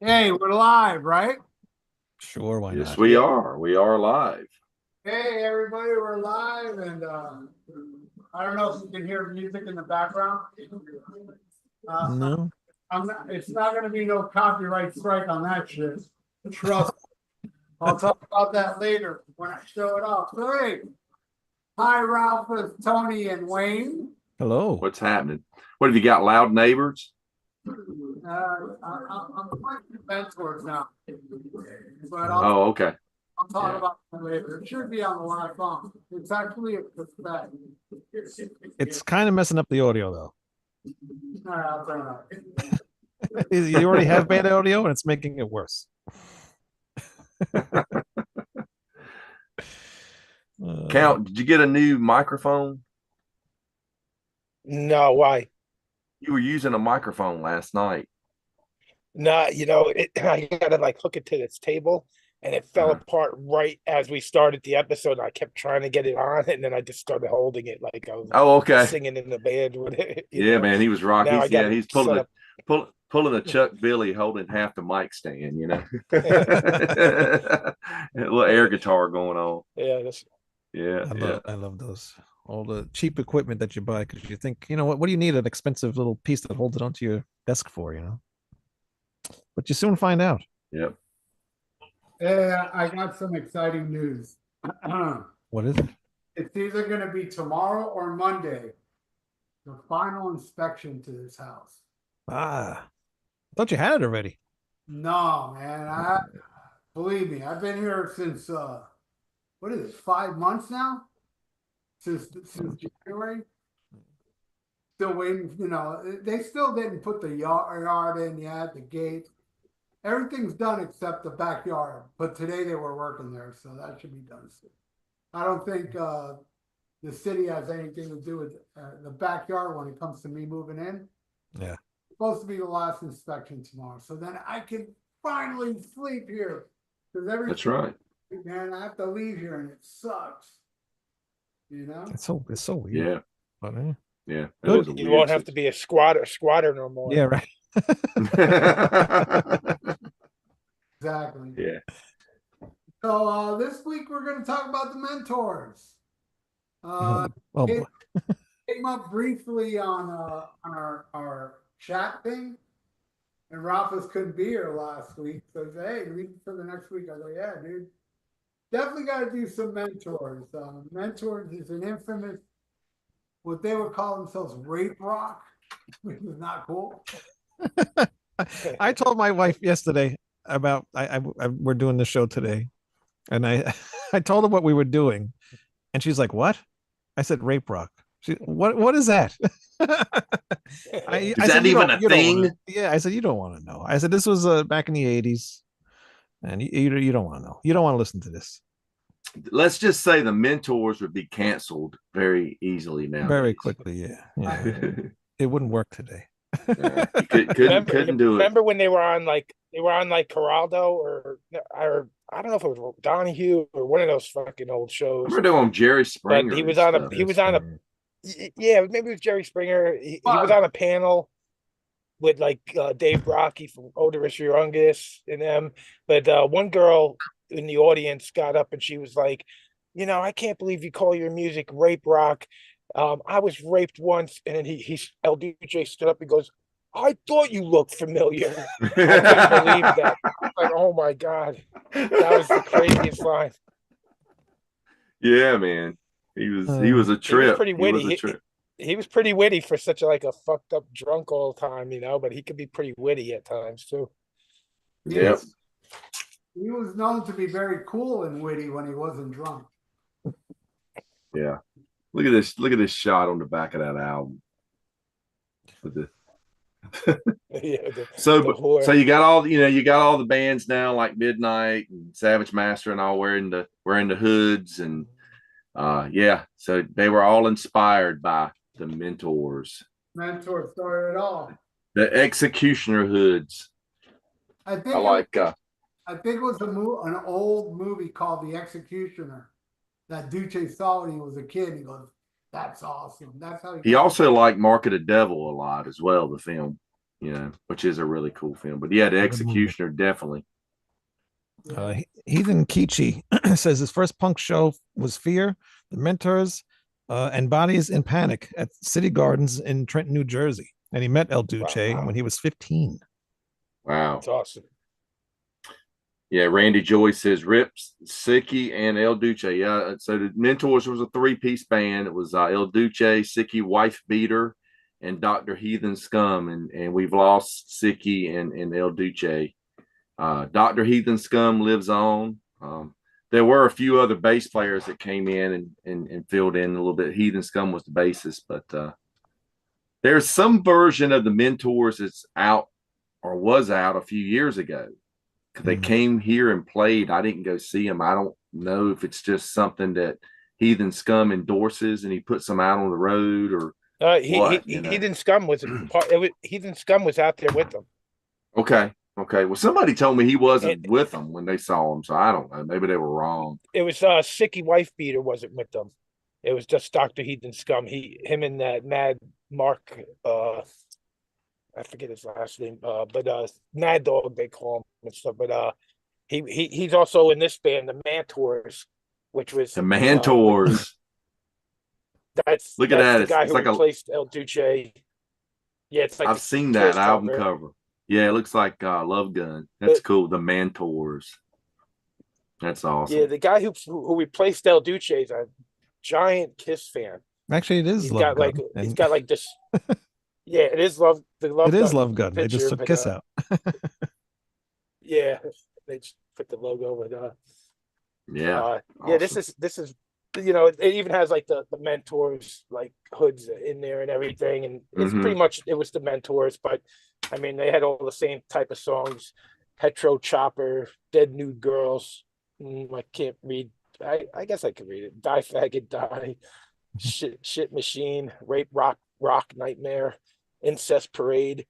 Hey, we're live, right? Sure, why Yes, not? we are. We are live. Hey, everybody, we're live, and I don't know if you can hear music in the background. Uh, No. it's not going to be no copyright strike on that shit. Trust. I'll talk about that later when I show it off. So, hey, hi, Ralph, Tony, and Wayne. Hello. What's happening? What have you got? Loud neighbors? I'm playing mentors now, but I'll Oh, okay. I'll talk Yeah. about that later. It should be on the live phone. It's actually a cassette. It's kind of messing up the audio though. All right, I'll turn it off. You already have bad audio and it's making it worse. Count, did you get a new microphone? No, why? You were using a microphone last night. No, I gotta like hook it to this table, and it fell Uh-huh. apart right as we started the episode. I kept trying to get it on, and then I just started holding it like I was Oh, okay. singing in the band with it. Yeah, man, he was rocking. Now I got it He's set up. pulling a Chuck Billy holding half the mic stand, A little air guitar going on. Yeah, that's Yeah, yeah. I love those. All the cheap equipment that you buy because you think, what do you need an expensive little piece that holds it onto your desk for? But you soon find out. Yep. Yeah, I got some exciting news. What is it? It's either going to be tomorrow or Monday. The final inspection to this house. I thought you had it already. No, man. Believe me, I've been here since what is it, 5 months now? Since January. Still waiting, they still didn't put the yard in yet, the gate. Everything's done except the backyard. But today they were working there, so that should be done soon. I don't think the city has anything to do with the backyard when it comes to me moving in. Yeah. It's supposed to be the last inspection tomorrow, so then I can finally sleep here. Because That's right. man, I have to leave here and it sucks. It's so weird. Yeah. But, Yeah. Good. you won't have to be a squatter no more. yeah, right. Exactly. Yeah. So this week we're going to talk about the mentors. Oh boy. Came up briefly on our chat thing, and Ralphus couldn't be here last week, so he said, "Hey, leave it for the next week." I was like, "Yeah, dude, definitely got to do some mentors." Mentors is an infamous, what they would call themselves, rape rock, which is not cool. I told my wife yesterday about we're doing the show today, and I I told her what we were doing, and she's like, "What?" I said, "Rape rock." What is that? Is I that said, even a you don't thing? yeah, I said you don't want to know. I said this was back in the '80s, and you don't want to know. You don't want to listen to this. Let's just say the mentors would be canceled very easily now. Very quickly. Yeah. It wouldn't work today. Yeah. Couldn't do it. Remember when they were on like Geraldo or I don't know if it was Donahue or one of those fucking old shows. Remember doing Jerry Springer? But he was and on a stuff. he was on a yeah, maybe it was Jerry Springer. He was on a panel with like Dave Rocky from Oderus Urungus and them. But one girl in the audience got up and she was like, I can't believe you call your music rape rock. I was raped once, and then LDJ stood up and goes, "I thought you looked familiar." I couldn't believe that. Like, oh my god, that was the craziest line. Yeah, man. He was a trip. He was pretty witty. He was a trip. He was pretty witty for such a fucked up drunk all the time, but he could be pretty witty at times too. Yep. He was known to be very cool and witty when he wasn't drunk. Yeah. Look at this shot on the back of that album. Yeah, So you got all the bands now like Midnight and Savage Master and all wearing the hoods and so they were all inspired by the mentors. Mentor started it all. The Executioner hoods. I think it was an old movie called The Executioner that Duce saw when he was a kid. And he goes, "That's awesome." That's how he also liked Mark of the Devil a lot as well, the film. which is a really cool film. But yeah, The Good Executioner definitely. Heathen Kichi says his first punk show was Fear, The Mentors, and Bodies in Panic at City Gardens in Trenton, New Jersey. And he met El Duce Wow. when he was 15. Wow. That's awesome. Yeah, Randy Joyce says Rips, Sicky, and El Duce. Yeah, so the Mentors was a three-piece band. It was El Duce, Sicky, Wife Beater, and Dr. Heathen Scum. And we've lost Sicky and El Duce. Dr. Heathen Scum lives on. There were a few other bass players that came in and filled in a little bit. Heathen Scum was the bassist, but there's some version of the Mentors that's out or was out a few years ago. They came here and played. I didn't go see them. I don't know if it's just something that Heathen Scum endorses and he puts them out on the road or Heathen Scum was part. Heathen Scum was out there with them. Okay. Well, somebody told me he wasn't with them when they saw him, so I don't know. Maybe they were wrong. It was Sicky Wife Beater wasn't with them. It was just Dr. Heathen Scum. Him and that Mad Mark. I forget his last name, but Mad Dog they call him and stuff. But he's also in this band, the Mentors, which was The Mentors. That's Look at that. The guy it's who like replaced El Duce. Yeah, it's like I've seen that album cover. Yeah, it looks like Love Gun. That's cool. The Mentors. That's awesome. Yeah, the guy who replaced El Duce is a giant Kiss fan. Actually, it is He's Love got Gun. he's got like this. Yeah, it is Love. It is Love Gun. They just took Kiss out. Yeah, they just put the logo with yeah. Yeah, this is it even has like the Mentors like hoods in there and everything, and it's pretty much it was the Mentors, but I mean they had all the same type of songs: Hetero Chopper, Dead Nude Girls. I can't read. I guess I can read it. Die Faggot Die, Shit Machine, Rape Rock Nightmare, Incest Parade,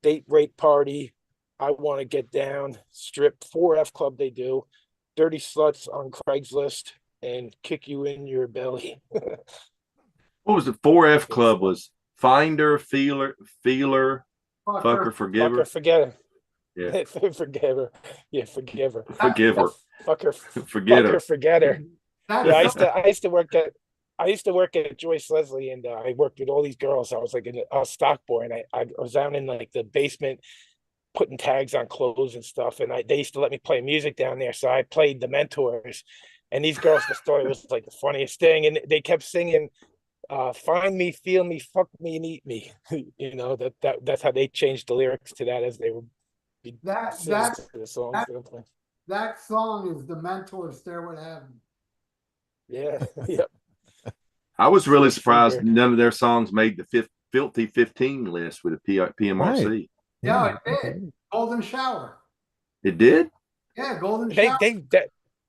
Date Rape Party, I Want to Get Down, Strip, 4F Club they do, Dirty Sluts on Craigslist, and Kick You in Your Belly. What was the 4F Club? Was Finder, Feeler, Fucker, Forgiver. Fucker, Forgetter. Yeah. Forgiver. Yeah, Forgiver. Forgiver. Fucker, Forgetter. Fucker, Forgetter. That Yeah, is I used to work at Joyce Leslie, and I worked with all these girls. I was like a stock boy, and I was down in like the basement putting tags on clothes and stuff. And they used to let me play music down there, so I played the Mentors. And these girls, the story was like the funniest thing, and they kept singing, "Find me, feel me, fuck me, and eat me." That's how they changed the lyrics to that as they were that the songs. that song is the Mentor Stairway to Heaven. Yeah, yeah. I was really surprised none of their songs made the Filthy 15 list with the PMRC. Right. Yeah, it did. Golden Shower. It did? Yeah, Golden Shower.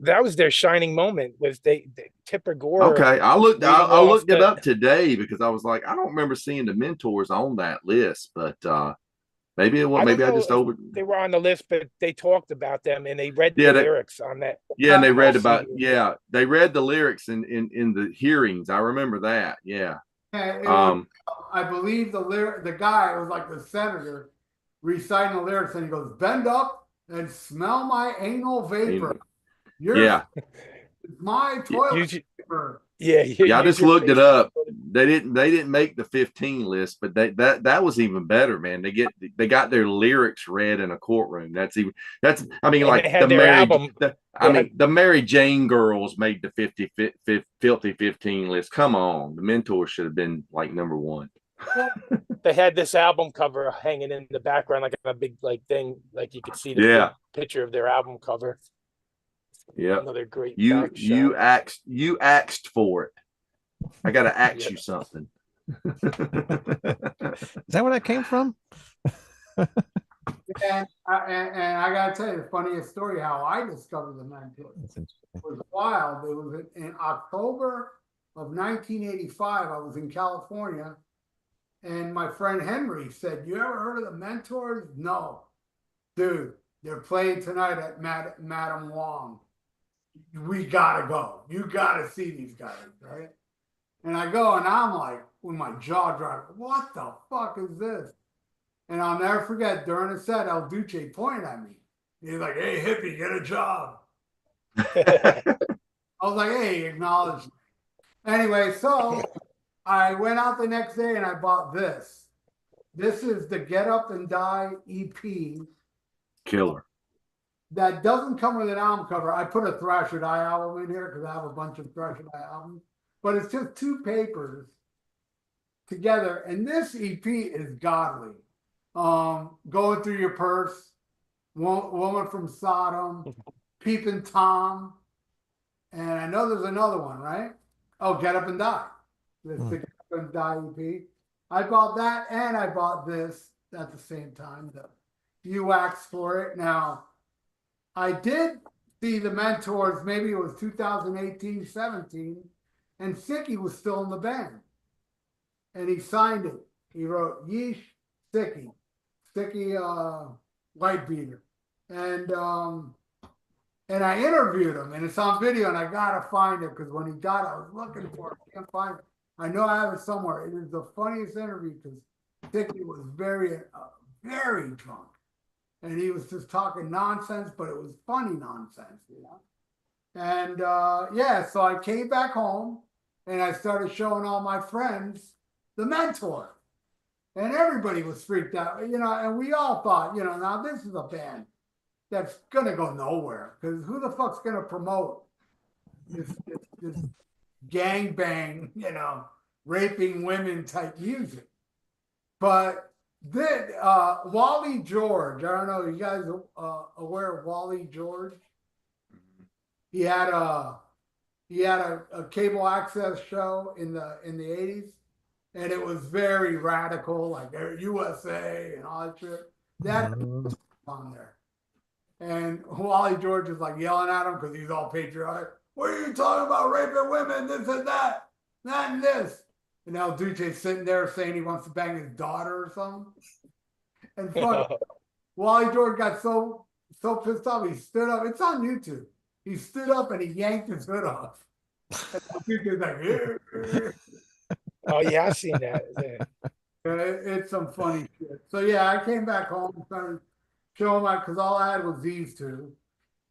That was their shining moment. Was they Tipper Gore? Okay, I looked it up today because I was like, I don't remember seeing the Mentors on that list, but maybe it was. Maybe I just over. They were on the list, but they talked about them and they read the lyrics on that. Yeah, and they read about they read the lyrics in the hearings. I remember that. Yeah. Yeah, I believe the guy was like the senator reciting the lyrics, and he goes, "Bend up and smell my anal vapor." My toilet paper. I just looked it up. They didn't make the 15 list, but that was even better, man. They got their lyrics read in a courtroom. The Mary Jane Girls made the Filthy 15 list. Come on, the Mentors should have been like number one. They had this album cover hanging in the background, like a big thing, like you could see the picture of their album cover. Yeah, another great. You asked for it. I got to ask you something. Is that where that came from? And I got to tell you the funniest story how I discovered the Mentors. It was wild. It was in October of 1985. I was in California, and my friend Henry said, "You ever heard of the Mentors?" No, dude. They're playing tonight at Madame Wong. We gotta go. You gotta see these guys, right? And I go, and I'm like, with my jaw dropped, what the fuck is this? And I'll never forget during the set, El Duce pointed at me. He's like, "Hey, hippie, get a job." I was like, "Hey, acknowledge me." Anyway, so I went out the next day and I bought this. This is the Get Up and Die EP Killer. that doesn't come with an album cover. I put a Thrasher Die album in here because I have a bunch of Thrasher Die albums, but it's just two papers together. And this EP is godly. Going Through Your Purse, Woman from Sodom, Peeping Tom, and I know there's another one, right? Oh, Get Up and Die. This the Get Up and Die EP. I bought that and I bought this at the same time. The UX for it. Now, I did see the Mentors, maybe it was 2018, 17, and Sicky was still in the band. And he signed it. He wrote Yeesh, Sicky White Beater. And I interviewed him, and it's on video, and I gotta find it because when he got it, I was looking for it. I can't find it. I know I have it somewhere. It is the funniest interview because Sicky was very, very drunk. And he was just talking nonsense, but it was funny nonsense, you know? And yeah, so I came back home and I started showing all my friends the Mentor. And everybody was freaked out, you know, and we all thought, you know, now this is a band that's gonna go nowhere because who the fuck's gonna promote this gangbang, you know, raping women type music? But then Wally George, I don't know, you guys aware of Wally George? He had a cable access show in the 80s, and it was very radical, like USA and all that shit. That on there. And Wally George is like yelling at him because he's all patriotic. What are you talking about, raping women, this and that and this? And El Duce's sitting there saying he wants to bang his daughter or something. And Wally George got so pissed off, he stood up. It's on YouTube. He stood up and he yanked his hood off. And El Duce's like, "Yeah." Oh yeah, I've seen that. Yeah. It's some funny shit. So yeah, I came back home and started showing my, because all I had was these two.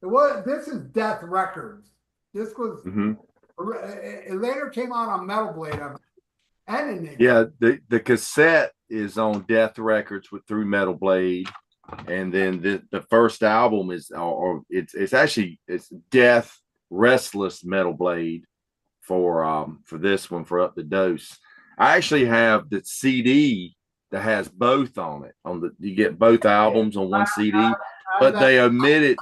This is Death Records. This was it later came out on Metal Blade. Yeah, the cassette is on Death Records through Metal Blade, and then the first album is, or it's actually Death Restless Metal Blade for this one, for Up the Dose. I actually have the CD that has both on it. You get both albums on one CD, but they omitted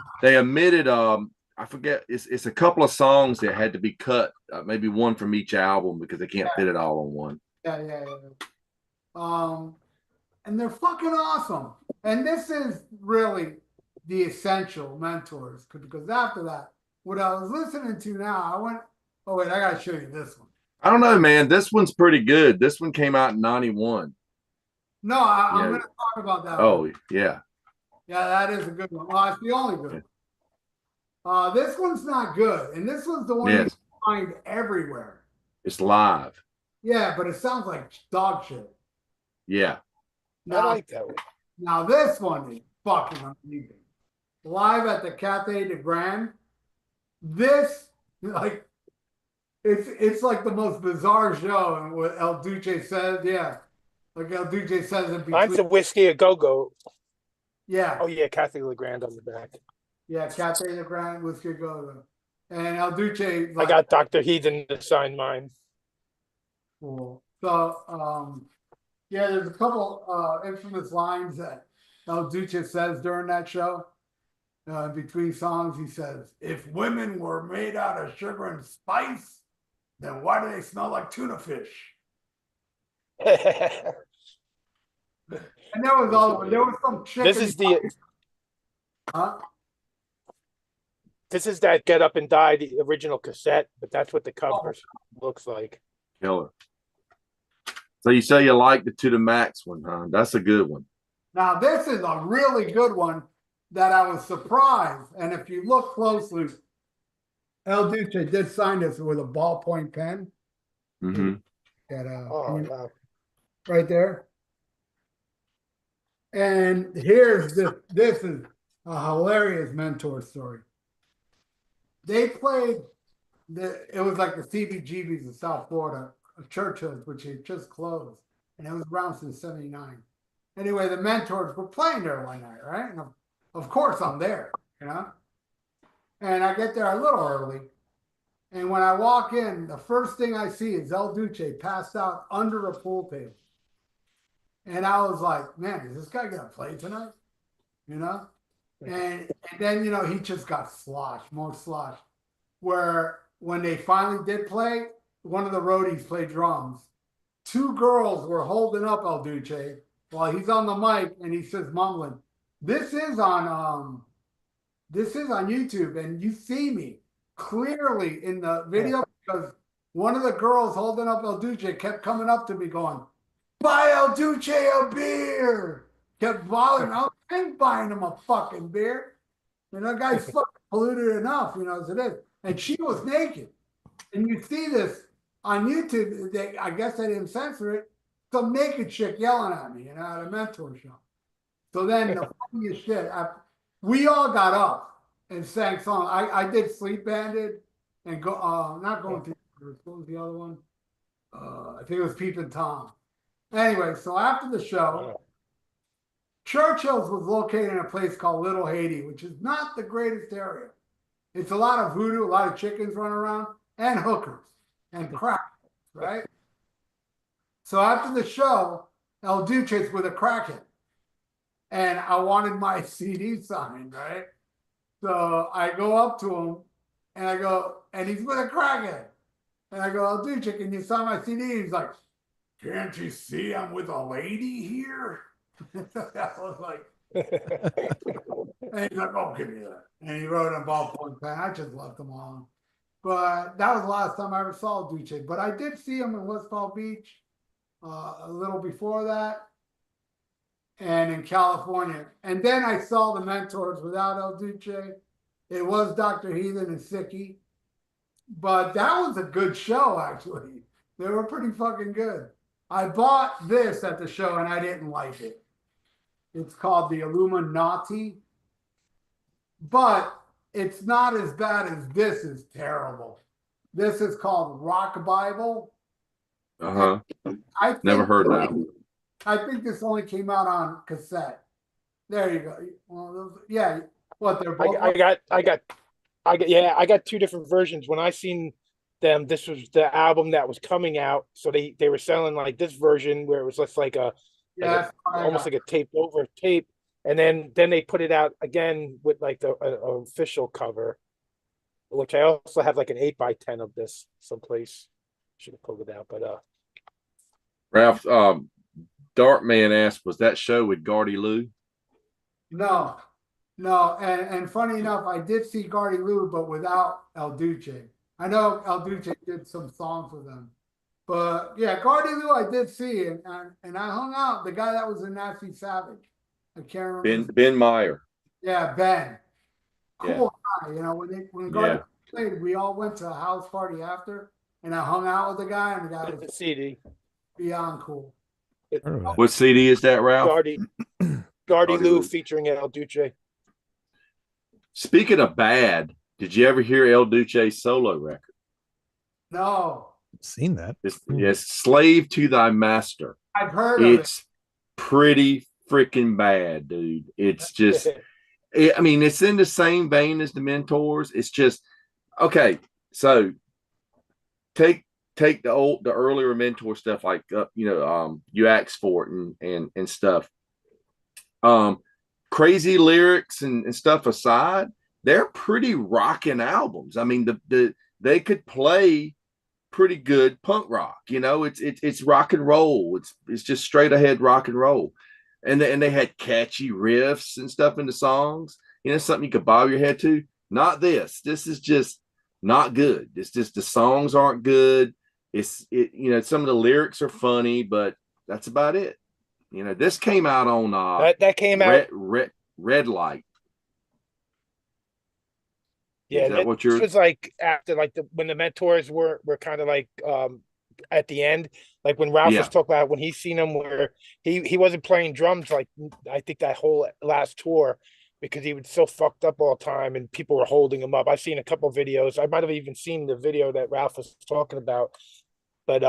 I forget, it's a couple of songs that had to be cut, maybe one from each album because they can't fit it all on one. Yeah. And they're fucking awesome. And this is really the essential Mentors, because after that, what I was listening to now, I went, oh wait, I gotta show you this one. I don't know, man. This one's pretty good. This one came out in 91. No, I'm gonna talk about that. Oh, one. yeah. Yeah, that is a good one. Well, it's the only good one. This one's not good, and this one's the one you find everywhere. It's live. Yeah, but it sounds like dog shit. Yeah. Now, I like that one. Now this one is fucking amazing. Live at the Cafe de Grand. This, like, it's like the most bizarre show, and what El Duce says, yeah. Like El Duce says in between. Mine's a Whiskey a Go-Go. Yeah. Oh yeah, Cafe Legrand on the back. Yeah, Cafe de Grand, Whiskey Go. And El Duce, like, I got Dr. Heathen to sign mine. Cool. So, yeah, there's a couple infamous lines that El Duce says during that show. Between songs, he says, "If women were made out of sugar and spice, then why do they smell like tuna fish?" And that was all. There was some chicken. This is the. Huh? This is that Get Up and Die, the original cassette, but that's what the cover looks like. Killer. So you say you like the To the Max one, huh? That's a good one. Now this is a really good one that I was surprised. And if you look closely, El Duce did sign this with a ballpoint pen. Mm-hmm. At, Oh, wow. right there. And here's this is a hilarious mentor story. They played it was like the CBGBs in South Florida, Churchill's, which had just closed, and it was around since '79. Anyway, the mentors were playing there one night, right? And of course I'm there, you know. And I get there a little early, and when I walk in, the first thing I see is El Duce passed out under a pool table. And I was like, man, is this guy gonna play tonight? You know? And then, you know, he just got sloshed, more sloshed. Where when they finally did play, one of the roadies played drums. Two girls were holding up El Duce while he's on the mic and he says mumbling, this is on YouTube, and you see me clearly in the video because one of the girls holding up El Duce kept coming up to me going, buy El Duce a beer. Kept bothering. I ain't buying him a fucking beer. You know, that guy's fucking polluted enough, you know, as it is. And she was naked. And you see this on YouTube. I guess they didn't censor it. Some naked chick yelling at me, you know, at a mentor show. So then the funniest shit, we all got up and sang songs. I did Sleep Bandit and not Going to what was the other one? I think it was Peeping Tom. Anyway, so after the show, Churchill's was located in a place called Little Haiti, which is not the greatest area. It's a lot of voodoo, a lot of chickens running around, and hookers and crack, right? So after the show, El Duce's with a crackhead, and I wanted my CD signed, right? So I go up to him, and I go, and he's with a crackhead, and I go, El Duce, can you sign my CD? He's like, can't you see I'm with a lady here? I was like, and he's like, oh, give me that. And he wrote a ballpoint pen. I just left him alone. But that was the last time I ever saw Duce. But I did see him in West Palm Beach a little before that, and in California. And then I saw the mentors without El Duce. It was Dr. Heathen and Sicky. But that was a good show, actually. They were pretty fucking good. I bought this at the show and I didn't like it. It's called the Illuminati, but it's not as bad as this is terrible. This is called Rock Bible. Uh-huh. I Never heard that. I think this only came out on cassette. There you go. Well, yeah. What they're both. I got two different versions. When I seen them, this was the album that was coming out. So they were selling like this version where it was just like almost like a taped over tape, and then they put it out again with like the official cover, which I also have like an 8x10 of this someplace. Should have pulled it out, but Ralph, Dartman asked, was that show with Gardy Lou? No, and funny enough, I did see Gardy Lou, but without El Duce. I know El Duce did some songs with them. But yeah, Gardy Lou I did see, and I hung out. The guy that was in Nasty Savage, I can't remember. Ben Meyer. Yeah, Ben. Cool guy. You know, when Gardy played, we all went to a house party after, and I hung out with the guy, and the guy was the CD beyond cool. What CD is that, Ralph? Gardy Lou featuring El Duce. Speaking of bad, did you ever hear El Duce's solo record? No. Seen that. Yes, Slave to Thy Master. I've heard of it. It's pretty freaking bad, dude. It's just, I mean, it's in the same vein as the Mentors. It's just, okay, so take the earlier Mentor stuff, like, You Ask For It and stuff. Crazy lyrics and stuff aside, they're pretty rocking albums. I mean, they could play pretty good punk rock, it's rock and roll. It's just straight ahead rock and roll. And they had catchy riffs and stuff in the songs. Something you could bob your head to. Not this. This is just not good. It's just the songs aren't good. Some of the lyrics are funny, but that's about it. This came out on that came out Red Light. Yeah, is that what you're? This was like after like when the Mentors were kind of like at the end, like when Ralph Yeah. was talking about when he's seen him where he wasn't playing drums like I think that whole last tour because he was so fucked up all the time and people were holding him up. I've seen a couple videos. I might have even seen the video that Ralph was talking about. But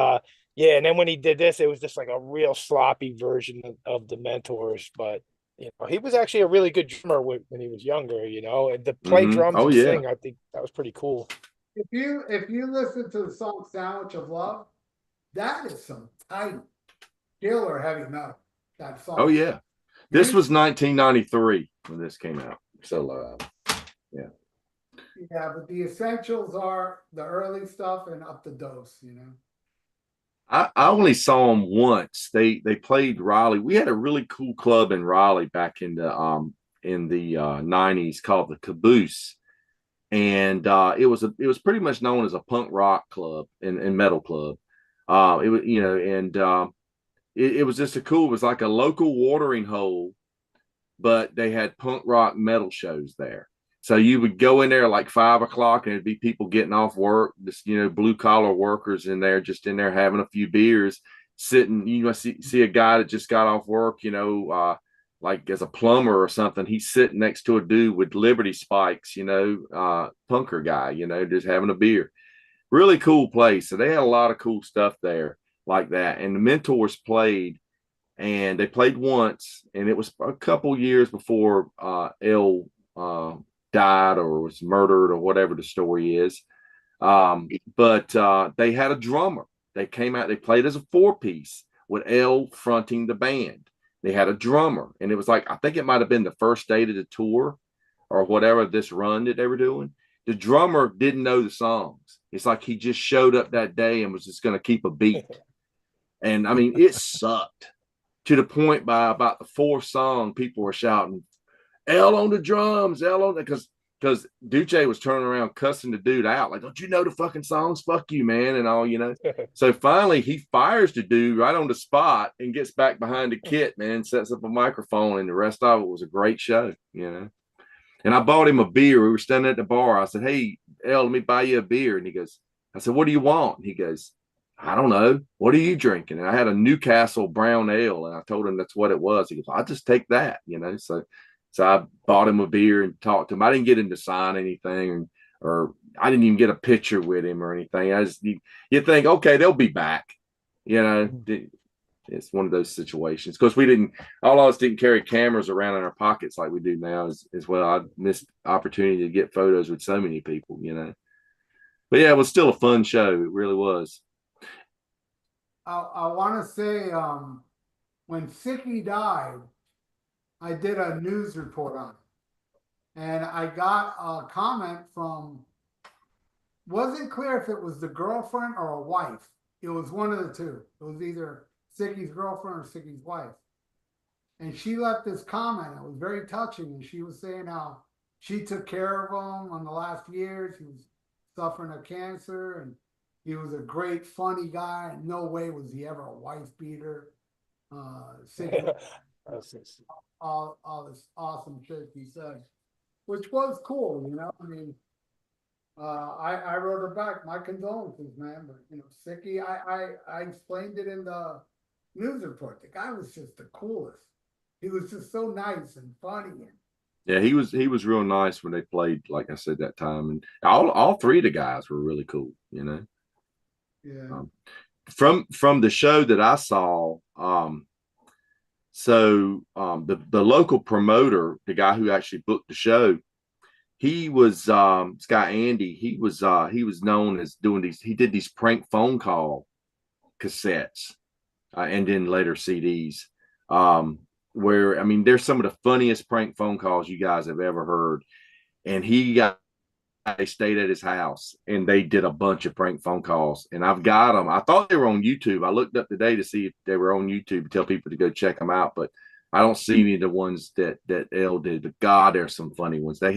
yeah, and then when he did this, it was just like a real sloppy version of the Mentors. But you know, he was actually a really good drummer when he was younger, you know, and to play drums Oh and yeah. sing, I think that was pretty cool. If you listen to the song "Sandwich of Love," that is some tight, killer heavy metal. That song. Oh yeah. This was 1993 when this came out. So yeah. Yeah, but the essentials are the early stuff and Up the Dose, you know. I only saw them once. They played Raleigh. We had a really cool club in Raleigh back in the 90s called the Caboose. And it was pretty much known as a punk rock club and metal club. It was, you know, and it was just it was like a local watering hole, but they had punk rock metal shows there. So you would go in there like 5 o'clock and it'd be people getting off work, just, you know, blue collar workers in there, just in there having a few beers, sitting. You must see a guy that just got off work, you know, like as a plumber or something. He's sitting next to a dude with Liberty spikes, you know, punker guy, you know, just having a beer. Really cool place. So they had a lot of cool stuff there like that. And the Mentors played, and they played once, and it was a couple years before El died or was murdered or whatever the story is. But they had a drummer. They came out, they played as a 4-piece with El fronting the band. They had a drummer, and it was like, I think it might have been the first day of the tour or whatever, this run that they were doing. The drummer didn't know the songs. It's like he just showed up that day and was just going to keep a beat. And I mean, it sucked to the point by about the 4th song, people were shouting, "L on the drums, L on the," because Duce was turning around cussing the dude out, like, "Don't you know the fucking songs? Fuck you, man," and all, you know. So finally he fires the dude right on the spot and gets back behind the kit, man, sets up a microphone, and the rest of it was a great show, you know. And I bought him a beer. We were standing at the bar. I said, "Hey, L, let me buy you a beer." And he goes, I said, "What do you want?" And he goes, "I don't know. What are you drinking?" And I had a Newcastle brown ale, and I told him that's what it was. He goes, "I'll just take that," you know. So I bought him a beer and talked to him. I didn't get him to sign anything, or I didn't even get a picture with him or anything. You think, okay, they'll be back. You know, it's one of those situations. Because all of us didn't carry cameras around in our pockets like we do now as well. I missed opportunity to get photos with so many people, you know. But yeah, it was still a fun show. It really was. I want to say, when Sicky died, I did a news report on it, and I got a comment from, wasn't clear if it was the girlfriend or a wife. It was one of the two. It was either Sicky's girlfriend or Sicky's wife. And she left this comment. It was very touching. And she was saying how she took care of him on the last years. He was suffering of cancer, and he was a great, funny guy. And no way was he ever a wife beater. Sicky, all this awesome shit he said, which was cool, you know. I mean, I wrote her back, my condolences, man. But you know, Sicky, I explained it in the news report. The guy was just the coolest. He was just so nice and funny. And yeah, he was real nice when they played, like I said, that time. And all 3 of the guys were really cool, you know. Yeah. From the show that I saw, the local promoter, the guy who actually booked the show, he was this guy Andy. He was known as doing these. He did these prank phone call cassettes, and then later CDs. Where, I mean, they're some of the funniest prank phone calls you guys have ever heard. And they stayed at his house and they did a bunch of prank phone calls, and I've got them. I thought they were on YouTube. I looked up today to see if they were on YouTube to tell people to go check them out, but I don't see any of the ones that L did. But God, there's some funny ones. They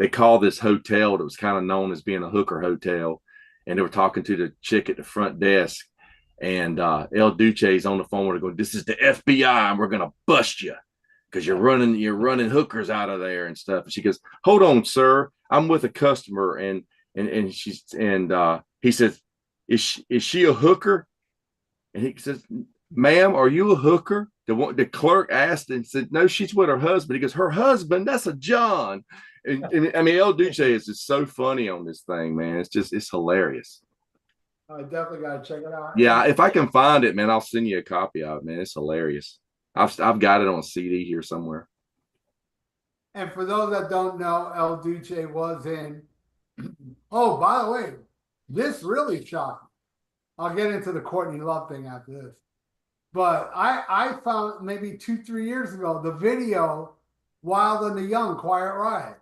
called this hotel that was kind of known as being a hooker hotel, and they were talking to the chick at the front desk, and El Duce's on the phone with her going, "This is the FBI and we're gonna bust you because you're running hookers out of there and stuff." And she goes, "Hold on, sir, I'm with a customer," and He says, is she a hooker? And he says, ma'am, are you a hooker? The clerk asked and said, no, she's with her husband. He goes, her husband, that's a John. And I mean, El Duce is just so funny on this thing, man. It's hilarious. I definitely gotta check it out. Yeah, if I can find it, man, I'll send you a copy of it, man. It's hilarious. I've got it on a CD here somewhere. And for those that don't know, El Duce was in. Oh, by the way, this really shocked me. I'll get into the Courtney Love thing after this. But I found maybe 2-3 years ago the video Wild and the Young, Quiet Riot.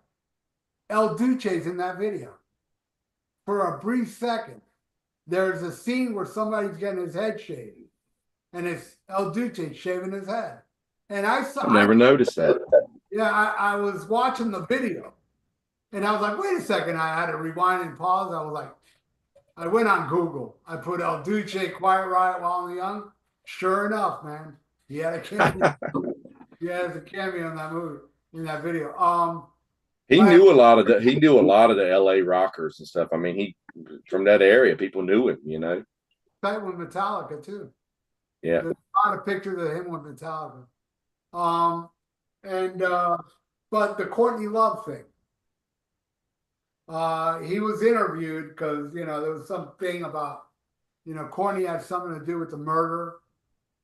El Duce's in that video. For a brief second, there's a scene where somebody's getting his head shaved. And it's El Duce shaving his head. And I've never noticed that. Yeah, I was watching the video. And I was like, wait a second. I had to rewind and pause. I was like, I went on Google. I put El Duce, Quiet Riot, Wild and the Young. Sure enough, man, he had a cameo. He has a cameo in that movie, in that video. He knew a lot of the LA rockers and stuff. I mean, he from that area, people knew him, you know. Tight with Metallica too. Yeah. There's a lot of pictures of him with Metallica. But the Courtney Love thing. He was interviewed because, you know, there was something about, you know, Courtney had something to do with the murder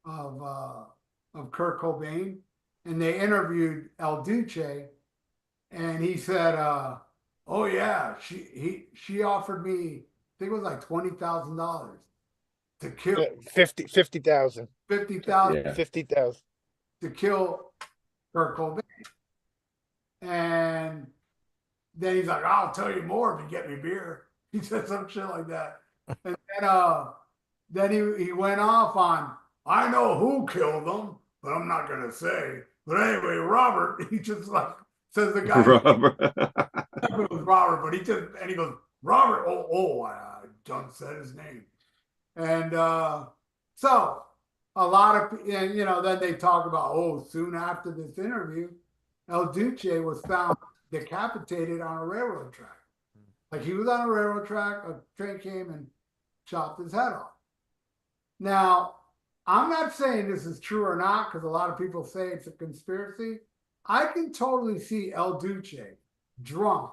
of Kurt Cobain, and they interviewed El Duce, and he said, "Oh yeah, she offered me, I think it was like $20,000 to kill 50,000. 50,000 Yeah. 50,000 to kill Kurt Cobain," and then he's like, "I'll tell you more if you get me beer." He said some shit like that, and then he went off on, "I know who killed them, but I'm not gonna say." But anyway, Robert, he just like says the guy. Robert. It was Robert, but he goes, "Robert, I done said his name." And so a lot of, and you know, then they talk about, soon after this interview, El Duce was found decapitated on a railroad track. Like he was on a railroad track, a train came and chopped his head off. Now, I'm not saying this is true or not, because a lot of people say it's a conspiracy. I can totally see El Duce drunk,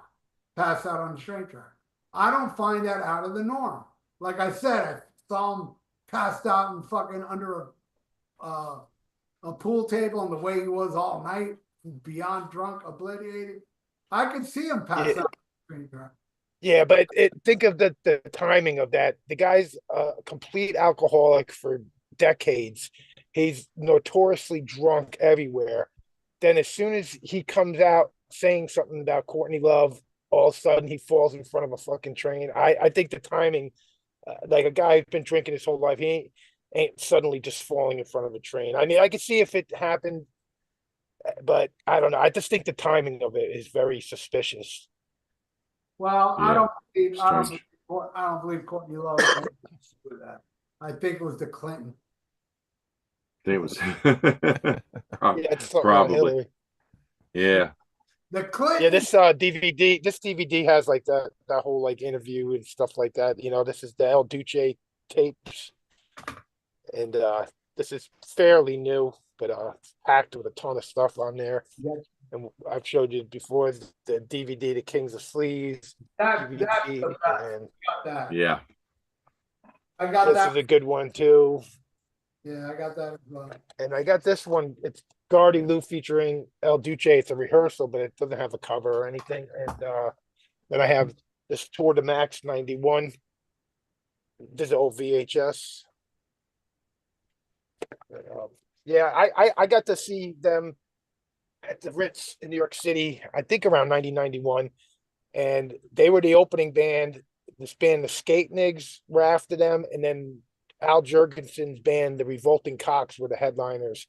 pass out on the train track. I don't find that out of the norm. Like I said, I saw him passed out and fucking under a pool table, and the way he was all night, beyond drunk, obliterated. I could see him pass out on the train track. Yeah, but think of the timing of that. The guy's a complete alcoholic for decades. He's notoriously drunk everywhere. Then as soon as he comes out saying something about Courtney Love, all of a sudden he falls in front of a fucking train. I think the timing, like a guy who's been drinking his whole life, he ain't suddenly just falling in front of a train. I mean, I could see if it happened, but I don't know. I just think the timing of it is very suspicious. Well, Yeah, I don't strange. believe Courtney Love with that. I think it was the Clinton. It was Yeah, it's something on probably. Hillary. Yeah. The Clinton. Yeah, this DVD has like that whole like interview and stuff like that. You know, this is the El Duce tapes, and this is fairly new, but it's packed with a ton of stuff on there. Yes. And I've showed you before the DVD, The Kings of Sleaze That's DVD, the best. and Got that. Yeah. I got this that. is a good one too. Yeah, I got that as well. And I got this one. It's Gardy Lou featuring El Duce. It's a rehearsal, but it doesn't have a cover or anything. And then I have this Tour de Max '91. This is old VHS. Yeah, I got to see them at the Ritz in New York City, I think around 1991. And they were the opening band. This band, the Skate Nigs, were after them. And then Al Jurgensen's band, the Revolting Cocks, were the headliners.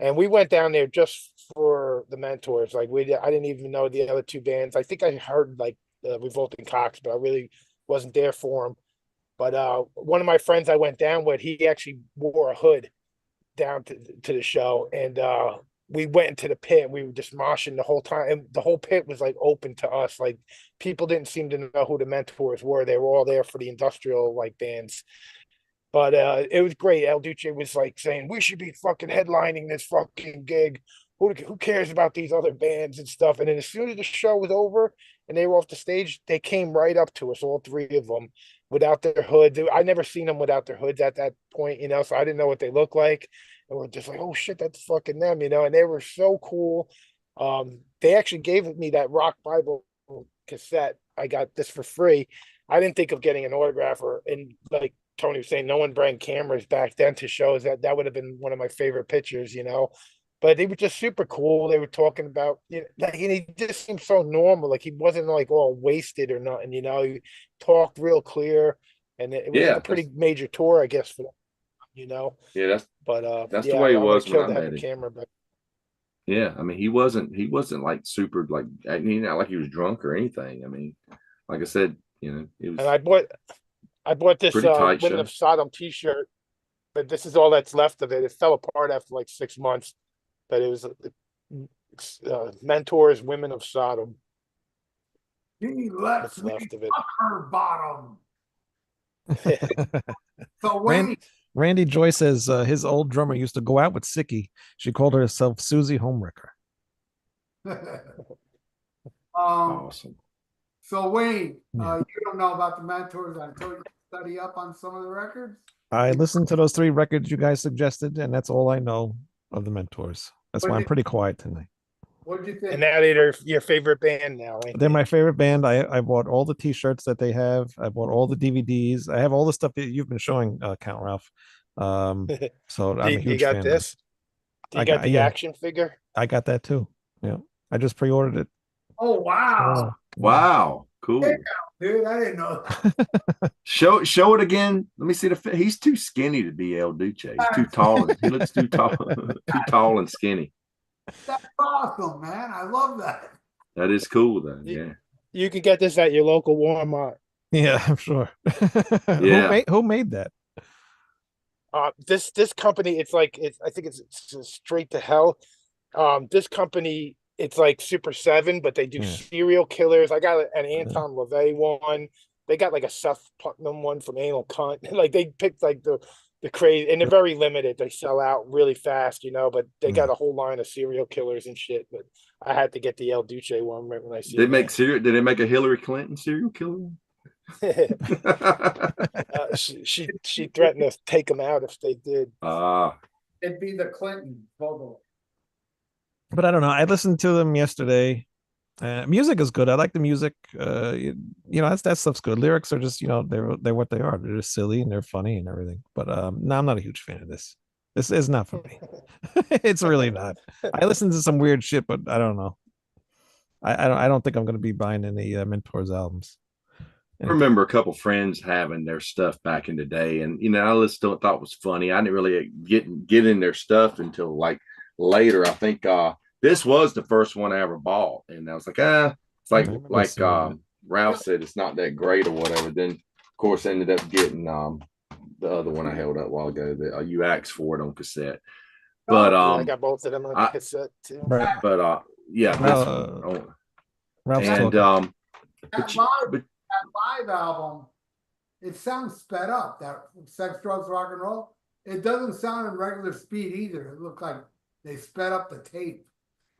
And we went down there just for the Mentors. Like I didn't even know the other two bands. I think I heard like the Revolting Cocks, but I really wasn't there for them. But one of my friends I went down with, he actually wore a hood down to the show, and we went into the pit and we were just moshing the whole time. And the whole pit was like open to us. Like people didn't seem to know who the Mentors were. They were all there for the industrial like bands. But it was great. El Duce was like saying, we should be fucking headlining this fucking gig. Who cares about these other bands and stuff? And then as soon as the show was over and they were off the stage, they came right up to us, all three of them, without their hoods. I never seen them without their hoods at that point, you know, so I didn't know what they looked like. And we're just like, oh shit, that's fucking them, you know, and they were so cool. They actually gave me that Rock Bible cassette. I got this for free. I didn't think of getting an autograph and like Tony was saying, no one brought cameras back then to shows that would have been one of my favorite pictures, you know. But they were just super cool. They were talking about, you know, like, and he just seemed so normal. Like he wasn't like all wasted or nothing, you know. He talked real clear, and it was like a pretty major tour, I guess, for them, you know. Yeah, that's the way he was when I met him. Camera, but yeah, I mean, he wasn't like super like, I mean, not like he was drunk or anything. I mean, like I said, you know, it was. And I bought this Women of Sodom T-shirt, but this is all that's left of it. It fell apart after like 6 months. But it was Mentors, Women of Sodom. He left me fuck her bottom. So Randy Joy says his old drummer used to go out with Sicky. She called herself Susie Homewrecker. Awesome. So Wayne, you don't know about the Mentors. I told you to study up on some of the records. I listened to those 3 records you guys suggested, and that's all I know of the Mentors. That's why I'm pretty quiet tonight. What did you think? And now they're your favorite band now. They're my favorite band. I bought all the T-shirts that they have. I bought all the DVDs. I have all the stuff that you've been showing, Count Ralph. So I'm a huge fan. You got this? You got the action figure? I got that too. Yeah, I just pre-ordered it. Oh wow! Wow, cool, dude. I didn't know. Show it again. Let me see the fit. He's too skinny to be El Duce. He's too tall. He looks too tall, and skinny. That's awesome, man. I love that. That is cool, though. Yeah. You can get this at your local Walmart. Yeah, I'm sure. Yeah. Who made that? This company, I think it's Straight to Hell. This company, it's like Super 7, but they do serial killers. I got an Anton LaVey one. They got like a Seth Putnam one from Anal Cunt. Like they picked like the crazy, and they're very limited. They sell out really fast, you know, but they got a whole line of serial killers and shit. But I had to get the El Duce one right when I see it. Did they make a Hillary Clinton serial killer? She threatened to take them out if they did. It'd be the Clinton photo. But I don't know. I listened to them yesterday. Music is good. I like the music. You know, that stuff's good. Lyrics are just, you know, they're what they are. They're just silly and they're funny and everything. But no, I'm not a huge fan of this. This is not for me. It's really not. I listen to some weird shit, but I don't know. I don't think I'm going to be buying any Mentors albums. I remember a couple friends having their stuff back in the day, and you know, I just thought it was funny. I didn't really get in their stuff until like later. I think this was the first one I ever bought, and I was like, it's like Ralph said, it's not that great or whatever. Then of course ended up getting the other one I held up a while ago that you asked for it on cassette. But I got both of them on cassette too. But yeah, Ralph's and that live album, it sounds sped up. That Sex, Drugs, Rock and Roll. It doesn't sound in regular speed either. It looked like they sped up the tape.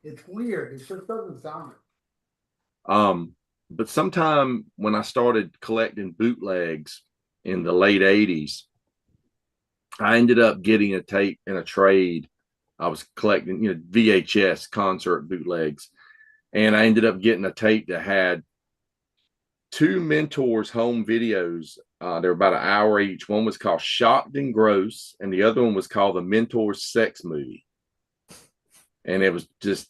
It's weird. It just doesn't sound it. But sometime when I started collecting bootlegs in the late 80s, I ended up getting a tape in a trade. I was collecting, you know, VHS concert bootlegs, and I ended up getting a tape that had 2 Mentors home videos. They're about an hour each. One was called Shocked and Gross, and the other one was called the Mentors Sex Movie. And it was just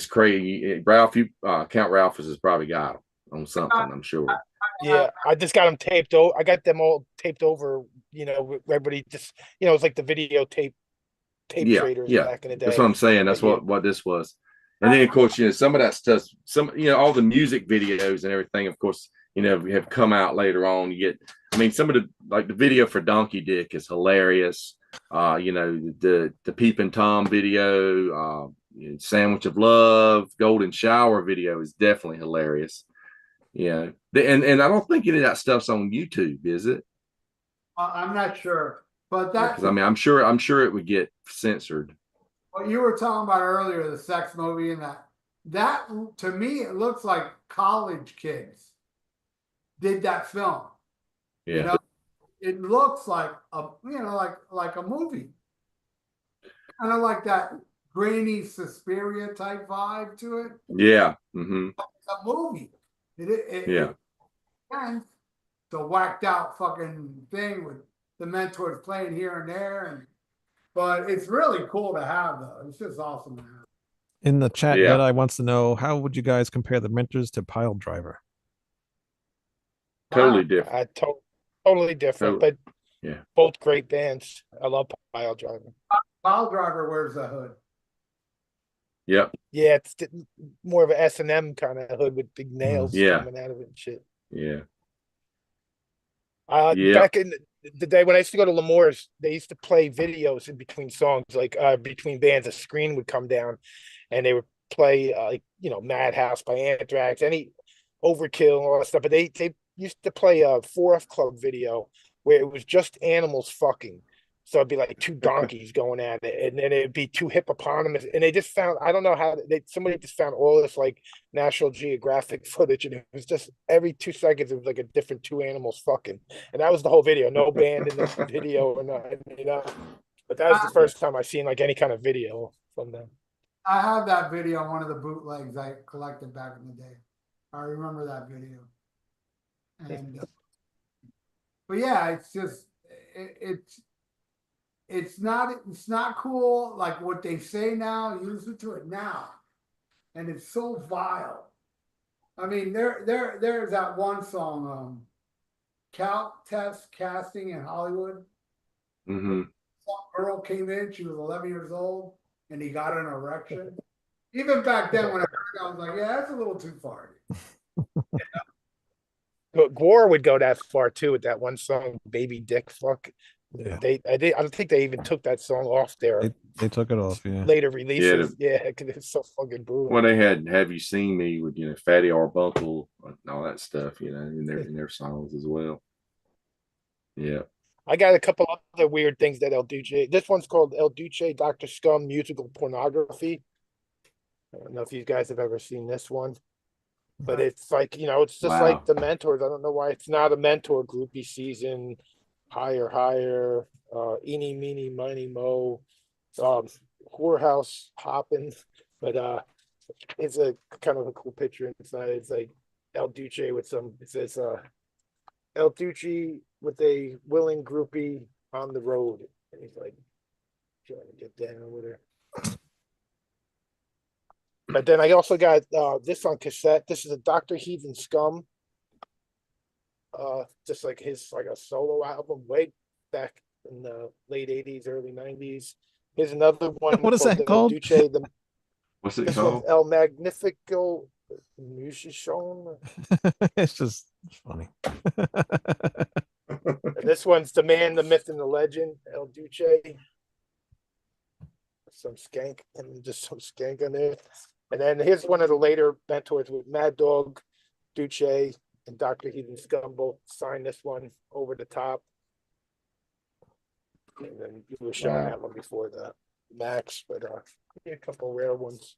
crazy. Ralph, Count Ralph has probably got them on something, I'm sure. Yeah, I just got them taped over. I got them all taped over. You know, everybody just, you know, it's like the videotape traders back in the day. That's what I'm saying. That's what this was. And then of course, you know, some of that stuff, all the music videos and everything, of course, you know, have come out later on. You get, I mean, some of the video for Donkey Dick is hilarious. You know, the Peepin' Tom video, Sandwich of Love, Golden Shower video is definitely hilarious. Yeah, and I don't think any of that stuff's on YouTube, is it? I'm not sure, but that's Because I mean, I'm sure it would get censored. what you were talking about earlier, the sex movie and that to me, it looks like college kids did that film. Yeah, You know, it looks like like a movie. Kind of like that grainy Suspiria type vibe to it. yeah, mm-hmm. It's a movie. Yeah. And the whacked out fucking thing with the mentors playing here and there, but it's really cool to have though. It's just awesome to have. In the chat, Yeah. Jedi wants to know, how would you guys compare the Mentors to Pile Driver? Totally Wow. different. Totally different, Totally. but Yeah. both great bands. I love Pile Driver. Pile Driver wears the hood. Yep. Yeah, it's more of an S&M kind of hood with big nails Yeah. coming out of it and shit. Yeah. Yeah. Back in the day when I used to go to Lemore's, they used to play videos in between songs, like between bands. A screen would come down, and they would play like Madhouse by Anthrax, any Overkill, all that stuff. But they used to play a 4F Club video where it was just animals fucking. So it'd be like two donkeys going at it, and then it'd be two hippopotamus. And they just found, I don't know how somebody just found all this like National Geographic footage, and it was just every 2 seconds it was like a different two animals fucking, and that was the whole video. No band in the video or not, But that was the first time I seen like any kind of video from them. I have that video on one of the bootlegs I collected back in the day. I remember that video. And but yeah, it's just it's not cool like what they say now. Listen to it now, and it's so vile. I mean, there's that one song, Calc Test Casting in Hollywood. Mm-hmm. Some girl came in, she was 11 years old, and he got an erection. Even back then, when I heard it, I was like, yeah, that's a little too far. Gore would go that far too with that one song, "Baby Dick Fuck." Yeah. I don't think they even took that song off their They took it off, yeah. later releases. Yeah, because it's so fucking brutal. Well, they had "Have You Seen Me" with Fatty Arbuckle and all that stuff, in their songs as well. Yeah. I got a couple other weird things that El Duce. This one's called El Duce Dr. Scum Musical Pornography. I don't know if you guys have ever seen this one, but it's like, it's just Wow. like the Mentors. I don't know why it's not a Mentor groupie season. Higher, eeny, meeny, miny, mo, whorehouse hopping, but it's a kind of a cool picture inside. It's like El Duce with it says El Duce with a willing groupie on the road, and he's like trying to get down with her. But then I also got this on cassette. This is a Dr. Heathen Scum. Just like a solo album way back in the late 80s, early 90s. Here's another one. What is that called? Duce, What's it this called? one's El Magnifico Musician. It's just funny. And this one's The Man, the Myth, and the Legend, El Duce. Some skank and just some skank on there. And then here's one of the later Mentors with Mad Dog, Duce, and Dr. Heathen Scum both signed this one over the top. And then you were showing that one before the Max, but a couple rare ones.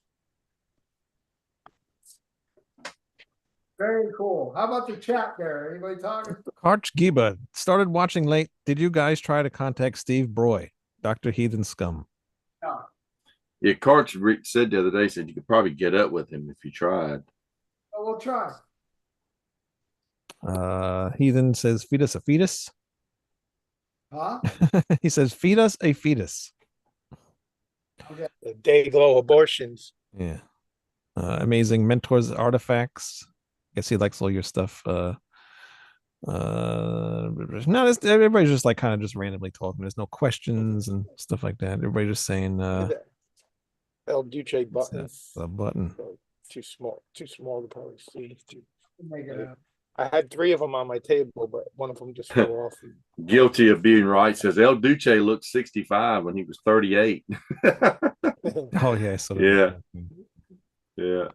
Very cool. How about the chat there? Anybody talking? Arch Giba started watching late. Did you guys try to contact Steve Broy, Dr. Heathen Scum? No. Yeah, Karch said the other day, said you could probably get up with him if you tried. Oh, we'll try. Heathen says, feed us a fetus. Huh? He says, feed us a fetus. The Dayglow abortions. Yeah. Amazing Mentors artifacts. Guess he likes all your stuff. No, everybody's just like kind of just randomly talking. There's no questions and stuff like that. Everybody's just saying El Duce buttons. a button. Too small to probably see. Make it up. I had 3 of them on my table, but one of them just fell off. Guilty of being right, says El Duce looked 65 when he was 38. Oh yeah, I saw that. Yeah. Yeah.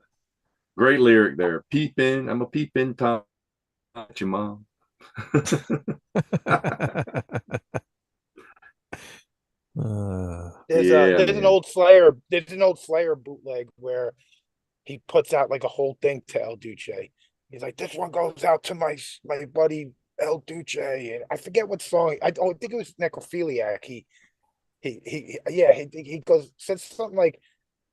Great lyric there. Peeping, I'm a peeping Tom at your mom. There's Yeah, there's an man. old Slayer bootleg where he puts out like a whole thing to El Duce. He's like, this one goes out to my buddy El Duce, and I forget what song. I don't think it was Necrophiliac. He goes says something like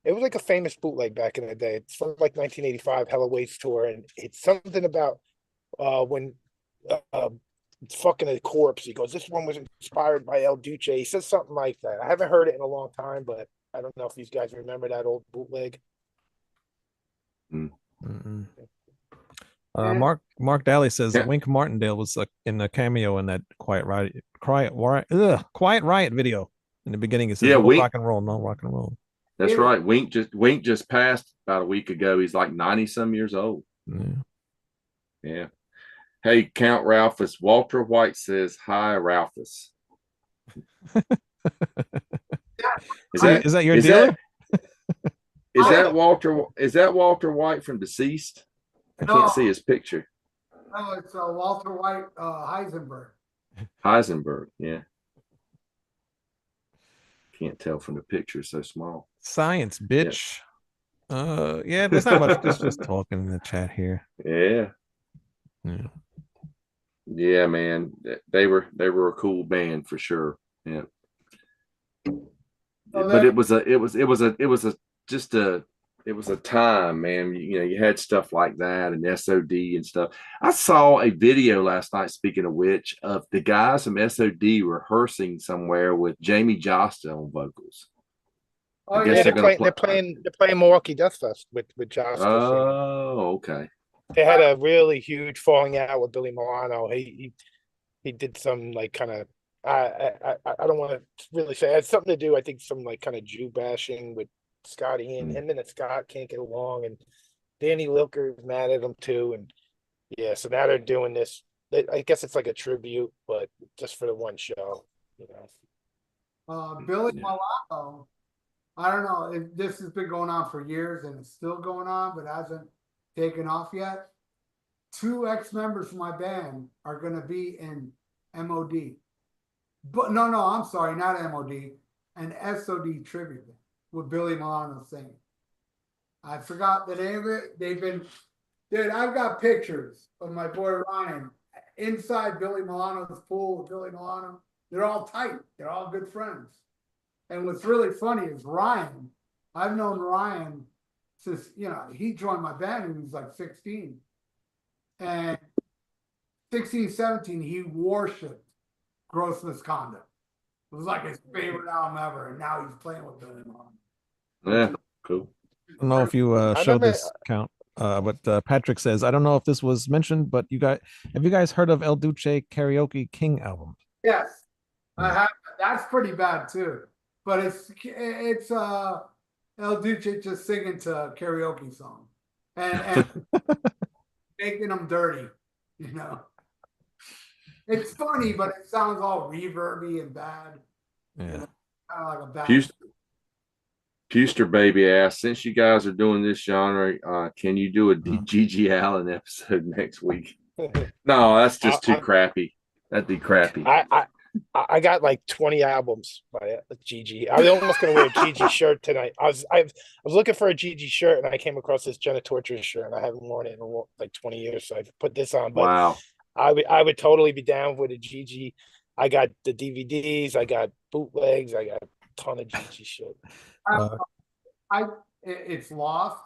it was like a famous bootleg back in the day. It's from like 1985 Hella Waves tour, and it's something about when uh fucking a corpse. He goes, this one was inspired by El Duce. He says something like that. I haven't heard it in a long time, but I don't know if these guys remember that old bootleg. Mm-mm. Yeah. Mark Daly says Yeah. Wink Martindale was in a cameo in that Quiet Riot video. In the beginning, it says Yeah, no Wink. rock and roll, no rock and roll. That's Yeah. right. Wink just passed about a week ago. He's like 90 some years old. Yeah. Yeah. Hey, Count Ralphus. Walter White says, hi, Ralphus. Is that your dealer? Is that Walter White from Deceased? I No. can't see his picture. No, it's Walter White, Heisenberg. Heisenberg, yeah. Can't tell from the picture, so small. Science, bitch. Yeah, there's not much. There's just talking in the chat here. Yeah. Yeah. Yeah, man. They were a cool band for sure. Yeah. But it was a time, man. You know, you had stuff like that and SOD and stuff. I saw a video last night, speaking of which, of the guys from SOD rehearsing somewhere with Jamie Josta on vocals. Oh, I guess Yeah, they're they're playing Milwaukee Death Fest with Josh. Oh, okay. They had a really huge falling out with Billy Milano. He did some like kind of I don't want to really say it had something to do. I think some like kind of Jew bashing with Scotty and him and Scott can't get along, and Danny Lilker is mad at him too. And yeah, so now they're doing this. I guess it's like a tribute, but just for the one show, you know. Billy Milano. I don't know if this has been going on for years and it's still going on, but hasn't taken off yet. 2 ex-members from my band are going to be in MOD. But no, I'm sorry, not MOD, an SOD tribute with Billy Milano singing. I forgot the name of it. Dude, I've got pictures of my boy Ryan inside Billy Milano's pool with Billy Milano. They're all tight. They're all good friends. And what's really funny is Ryan, I've known Ryan since, he joined my band when he was like 16. And 16, 17, he worshipped Gross Misconduct. It was like his favorite album ever. And now he's playing with Billy Milano. Yeah, cool. I don't know if you showed remember- this count, but Patrick says, I don't know if this was mentioned, but have you guys heard of El Duce Karaoke King album? Yes. I have. That's pretty bad too. But it's El Duce just singing to a karaoke song and making them dirty, It's funny, but it sounds all reverby and bad. Yeah. Kind of like a bad. Puster Baby asked, since you guys are doing this genre, can you do a Gigi Allen episode next week? No, that's just too crappy. That'd be crappy. I got like 20 albums by Gigi. I was almost gonna wear a Gigi shirt tonight. I was looking for a Gigi shirt and I came across this Jenna Torture shirt and I haven't worn it in like 20 years, so I put this on. But Wow. I would totally be down with a Gigi. I got the DVDs, I got bootlegs, I got a ton of Gigi shit. It's lost,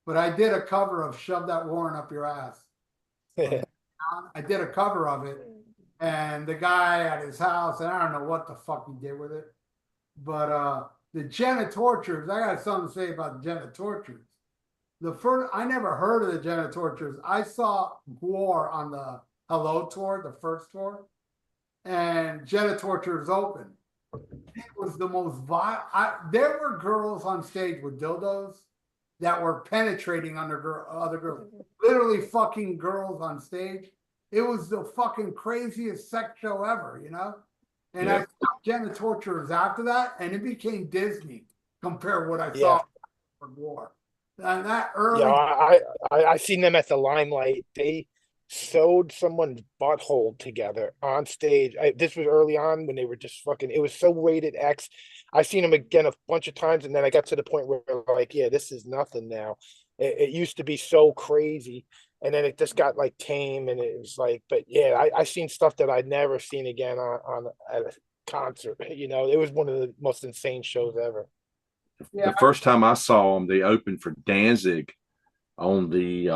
but I did a cover of "Shove That Warren Up Your Ass." I did a cover of it, and the guy at his house, and I don't know what the fuck he did with it, but the Jenna Tortures. I got something to say about the Jenna Tortures. I never heard of the Jenna Tortures. I saw War on the Hello tour, the first tour, and Jenna Tortures opened. It was the most vile. There were girls on stage with dildos that were penetrating under other girls, literally fucking girls on stage. It was the fucking craziest sex show ever, And I saw Jenna Torturers after that, and it became Disney. compare what I Yeah. saw for War. And that Yeah, early, I seen them at the Limelight. They sewed someone's butthole together on stage. This was early on when they were just fucking. It was so rated X. I seen them again a bunch of times, and then I got to the point where like, yeah, this is nothing now. It used to be so crazy, and then it just got like tame, and it was like, but yeah, I seen stuff that I'd never seen again on at a concert. You know, it was one of the most insane shows ever. yeah, The first time I saw them, they opened for Danzig on the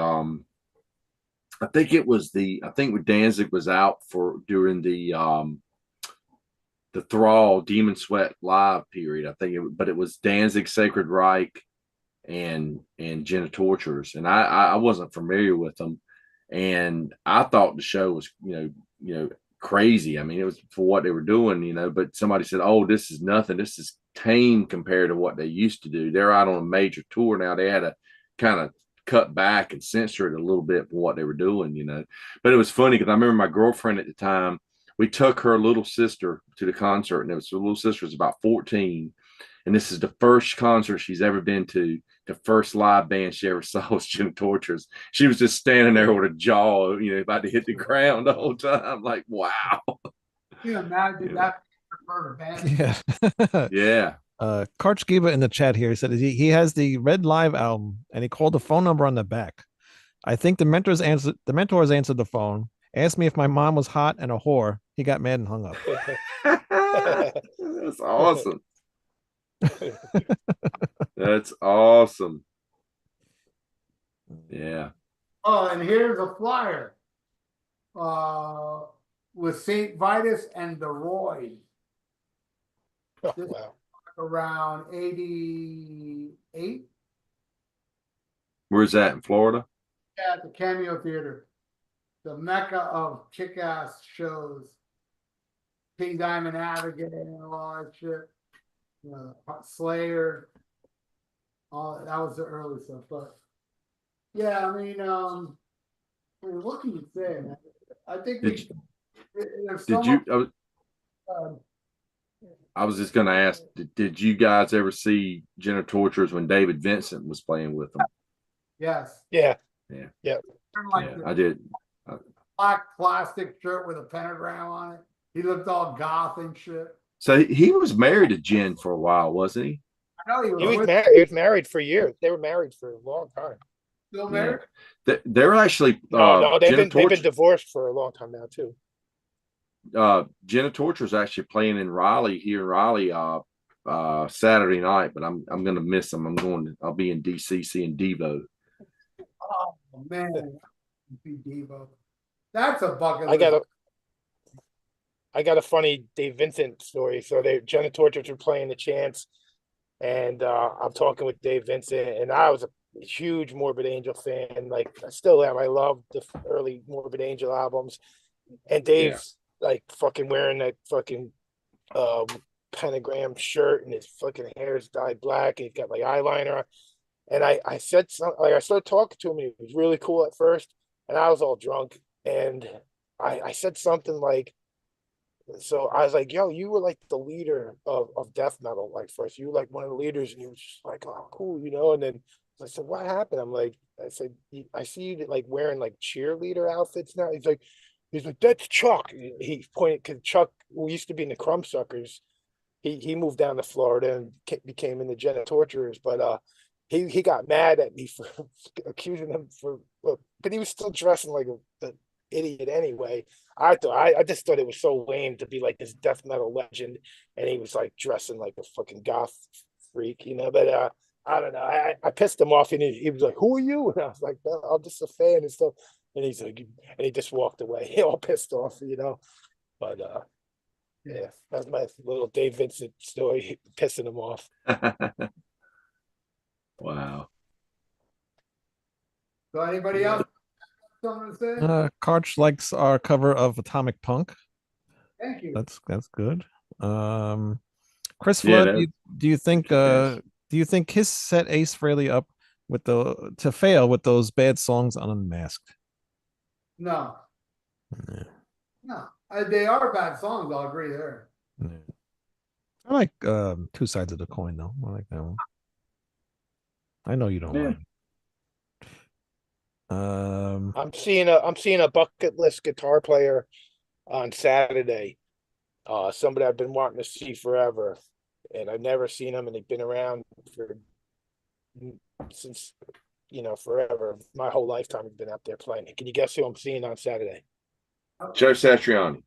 I think it was I think when Danzig was out for during the Thrall Demon Sweat live period. I think but it was Danzig, Sacred Reich, and Jenna Tortures, and I wasn't familiar with them, and I thought the show was crazy. I mean, it was for what they were doing, but somebody said, "Oh, this is nothing. This is tame compared to what they used to do." They're out on a major tour now. They had to kind of cut back and censor it a little bit for what they were doing. But it was funny because I remember my girlfriend at the time. We took her little sister to the concert, and her little sister was about 14, and this is the first concert she's ever been to. The first live band she ever saw was Jenna Tortures. She was just standing there with a jaw, about to hit the ground the whole time. Like, wow. you imagine Yeah. that for a band. Yeah. Yeah. Karch Giba in the chat here, he said he has the Red Live album and he called the phone number on the back. I think the mentors answered the phone, asked me if my mom was hot and a whore. He got mad and hung up. That's awesome. That's awesome. Yeah. Oh, and here's a flyer. With St. Vitus and the Roy Oh, wow. around 88 Where's that, in Florida? at the Cameo Theater. The mecca of kick-ass shows. King Diamond Advocate and all that shit. Slayer. All that was the early stuff, but yeah, I mean, what can you say, man? I think Did there's Did so you? I was just going to ask. Did you guys ever see Jenna Tortures when David Vincent was playing with them? yes, Yeah. Yeah. Yeah. like Yeah, the I did. black plastic shirt with a pentagram on it. He looked all goth and shit. So he was married to Jen for a while, wasn't he? I know he He was, was married. He was married for years. They were married for a long time. still married. They're actually No, they've Jenna been divorced for a long time now too. Jenna Torture's actually playing in Raleigh here in Raleigh Saturday night, but I'm gonna miss them. I'll be in DC seeing Devo. Oh man, Devo. That's a bucket I got a funny Dave Vincent story. So Jenna Tortures were playing the Chance, and I'm talking with Dave Vincent, and I was a huge Morbid Angel fan. Like I still am. I love the early Morbid Angel albums. And Dave's like fucking wearing that fucking pentagram shirt, and his fucking hair is dyed black, and he's got like eyeliner on. And I said something, like I started talking to him, and he was really cool at first, and I was all drunk, and I said something like, so I was like, yo, you were like the leader of death metal, like first. You were like one of the leaders, and he was just like, oh, cool. And then I said, what happened? I said, I see you like wearing like cheerleader outfits now. He's like, that's Chuck. He pointed because Chuck, who used to be in the Crumbsuckers, he moved down to Florida and became in the Jenna Torturers, but he got mad at me for accusing him but he was still dressing like an idiot anyway. I just thought it was so lame to be like this death metal legend, and he was like dressing like a fucking goth freak, But I don't know. I pissed him off, and he was like, "Who are you?" And I was like, "No, I'm just a fan and stuff." And he's like, and he just walked away, all pissed off, But yeah, that's my little Dave Vincent story, pissing him off. Wow. So anybody else something to say? Karch likes our cover of Atomic Punk. Thank you. That's good. Chris Yeah, Flood, do you think his set Ace Frehley up to fail with those bad songs on Unmasked? No, Yeah. no. They are bad songs. I'll agree there. Yeah. I like Two Sides of the Coin though. I like that one. I know you don't Yeah. like it. I'm seeing a bucket list guitar player on Saturday. Somebody I've been wanting to see forever, and I've never seen him, and they've been around for since forever. My whole lifetime has been out there playing. Can you guess who I'm seeing on Saturday? Joe Satriani.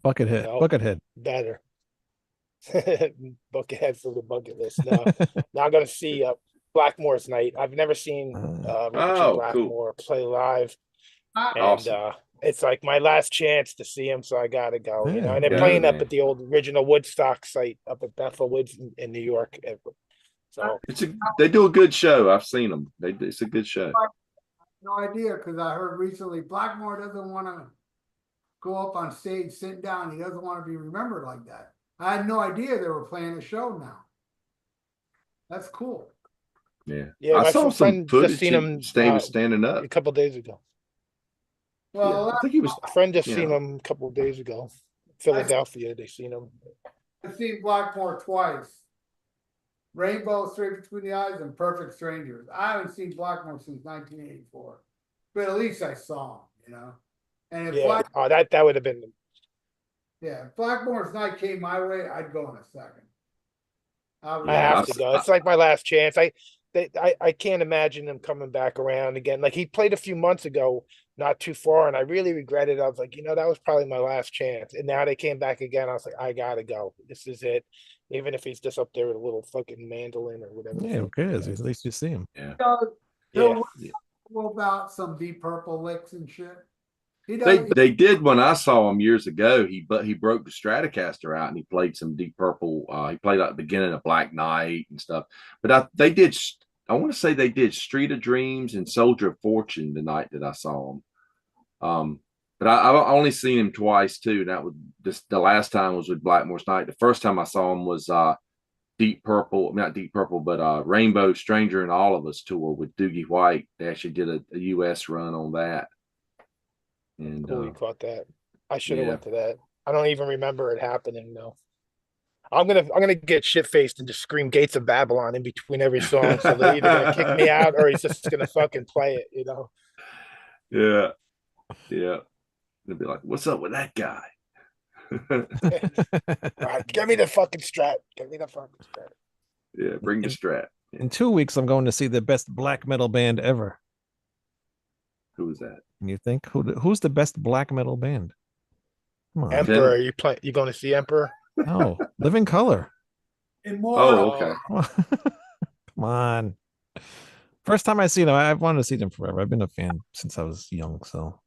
Buckethead. No, Buckethead. better. Buckethead for the bucket list. No, now I'm gonna see Blackmore's Night. I've never seen Richard Oh, cool. Blackmore play live, and Awesome. it's like my last chance to see him, so I gotta go. And they're Yeah, playing up man. at the old original Woodstock site up at Bethel Woods in New York. So They do a good show. I've seen them. It's a good show. No idea, because I heard recently Blackmore doesn't want to go up on stage, sit down. He doesn't want to be remembered like that. I had no idea they were playing a show now. That's cool. Yeah. Yeah, I my saw some friend just footage. seen him He was standing up. a couple days ago. Well, Yeah, I think he was. A friend just Yeah. seen him a couple of days ago. Philadelphia, they seen him. I've seen Blackmore twice. Rainbow, Straight Between the Eyes, and Perfect Strangers. I haven't seen Blackmore since 1984, but at least I saw him, you know. And if Yeah, that would have been. if Blackmore's Night came my way, I'd go in a second. I Yeah, have to go. It's like my last chance. I can't imagine him coming back around again. Like he played a few months ago, not too far, and I really regretted it. I was like, that was probably my last chance. And now they came back again. I was like, I gotta go. This is it. Even if he's just up there with a little fucking mandolin or whatever. yeah, who cares? At least you see him. Yeah. He'll Yeah. know about some Deep Purple licks and shit. He They does. they did when I saw him years ago. He broke the Stratocaster out and he played some Deep Purple. He played at the beginning of Black Knight and stuff. But they did. I want to say they did Street of Dreams and Soldier of Fortune the night that I saw him. But I only seen him twice too. That was the last time was with Blackmore's Night. The first time I saw him was Deep Purple, not Deep Purple, but Rainbow, Stranger, and All of Us tour with Doogie White. They actually did a US run on that. And Cool, you caught that. I should have yeah. went to that. I don't even remember it happening though. I'm gonna get shit faced and just scream Gates of Babylon in between every song. So they're either gonna kick me out or he's just gonna fucking play it, Yeah. They'd be like, "What's up with that guy?" All right, get me the fucking Strat. Get me the fucking Strat. Yeah, bring the Strat. In 2 weeks, I'm going to see the best black metal band ever. Who was that? And you think who's the best black metal band? Come on. Emperor, you going to see Emperor? No, Living Color. Immortal. Oh, okay. Come on. First time I see them, I've wanted to see them forever. I've been a fan since I was young, so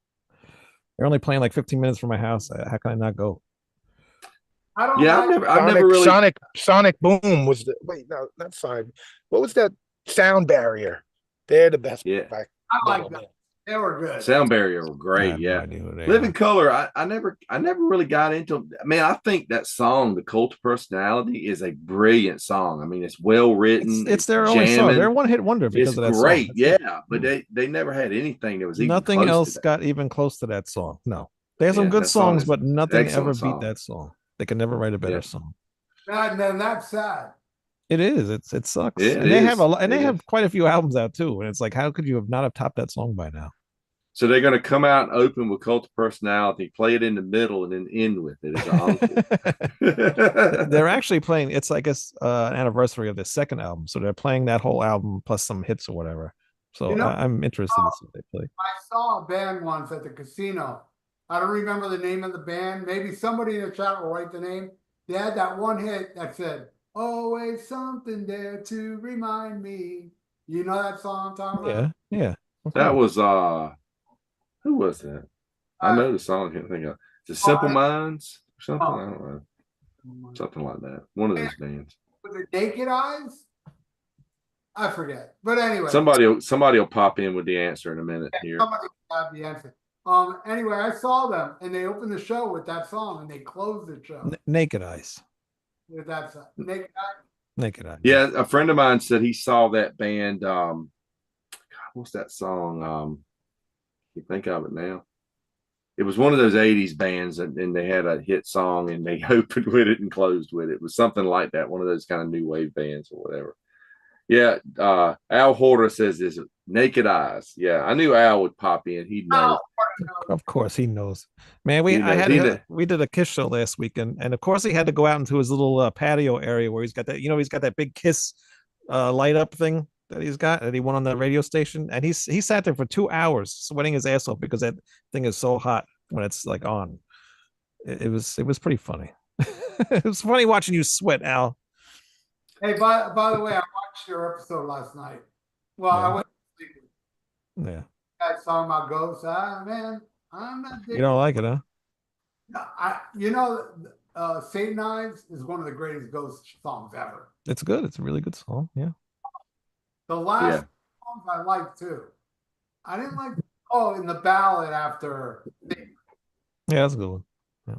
they're only playing like 15 minutes from my house. How can I not go? I don't Yeah, like, I've never really. Sonic Boom was the wait, no, not Sonic. What was that? Sound Barrier. They're the best. Yeah. black I like metal that. band. They were good. Sound Barrier were I great. have no Yeah. idea who they Living are. Color, I never really got into. Man, I think that song, "The Cult of Personality," is a brilliant song. I mean, it's well written. It's their only song. jamming. They're a one-hit wonder because It's of that great, song. yeah. But they never had anything that was even Nothing close else to that. got even close to that song. No, they have some Yeah, good that song songs, is but nothing excellent ever song. beat that song. They can never write a better Yeah. song. And then that's sad. It is. It sucks. Yeah, and it they is. have a lot, and It they is. have quite a few albums out too. And it's like, how could you have not have topped that song by now? So they're going to come out and open with Cult of Personality, play it in the middle, and then end with it as an encore. They're actually playing. It's like an anniversary of the second album, so they're playing that whole album plus some hits or whatever. So You know- I'm interested to see what they play. I saw a band once at the casino. I don't remember the name of the band. Maybe somebody in the chat will write the name. They had that one hit that said, "Always something there to remind me." You know that song I'm talking about? Yeah. That was who was that? I know the song. I can't think of. The Simple Minds or something. I don't know. Something like that. One of those bands. Was it Naked Eyes? I forget. But anyway, Somebody will pop in with the answer in a minute here. somebody have the answer. Anyway, I saw them and they opened the show with that song and they closed the show Naked Eyes. with that song. Naked Eyes. Naked Eyes. Yeah, a friend of mine said he saw that band. God, what's that song? You think of it now? it was one of those 80s bands, and they had a hit song and they opened with it and closed with it. It was something like that, one of those kind of new wave bands or whatever. Yeah, Al Horter says is Naked Eyes. Yeah, I knew Al would pop in. He'd know. Of course, he knows. Man, He knows. we did a Kiss show last weekend, and of course he had to go out into his little patio area where he's got that. He's got that big Kiss light up thing that he's got that he won on the radio station, and he sat there for 2 hours sweating his ass off because that thing is so hot when it's like on. It was pretty funny. It was funny watching you sweat, Al. Hey, by the way, I watched your episode last night. Well, Yeah. I went to sleep. Yeah, That song about ghosts. Man, I'm not. you don't like it, huh? Saint Knives is one of the greatest ghost songs ever. It's good. It's a really good song. Yeah. The last Yeah. songs I liked too. I didn't like. Oh, in the ballad after, Yeah, that's a good one.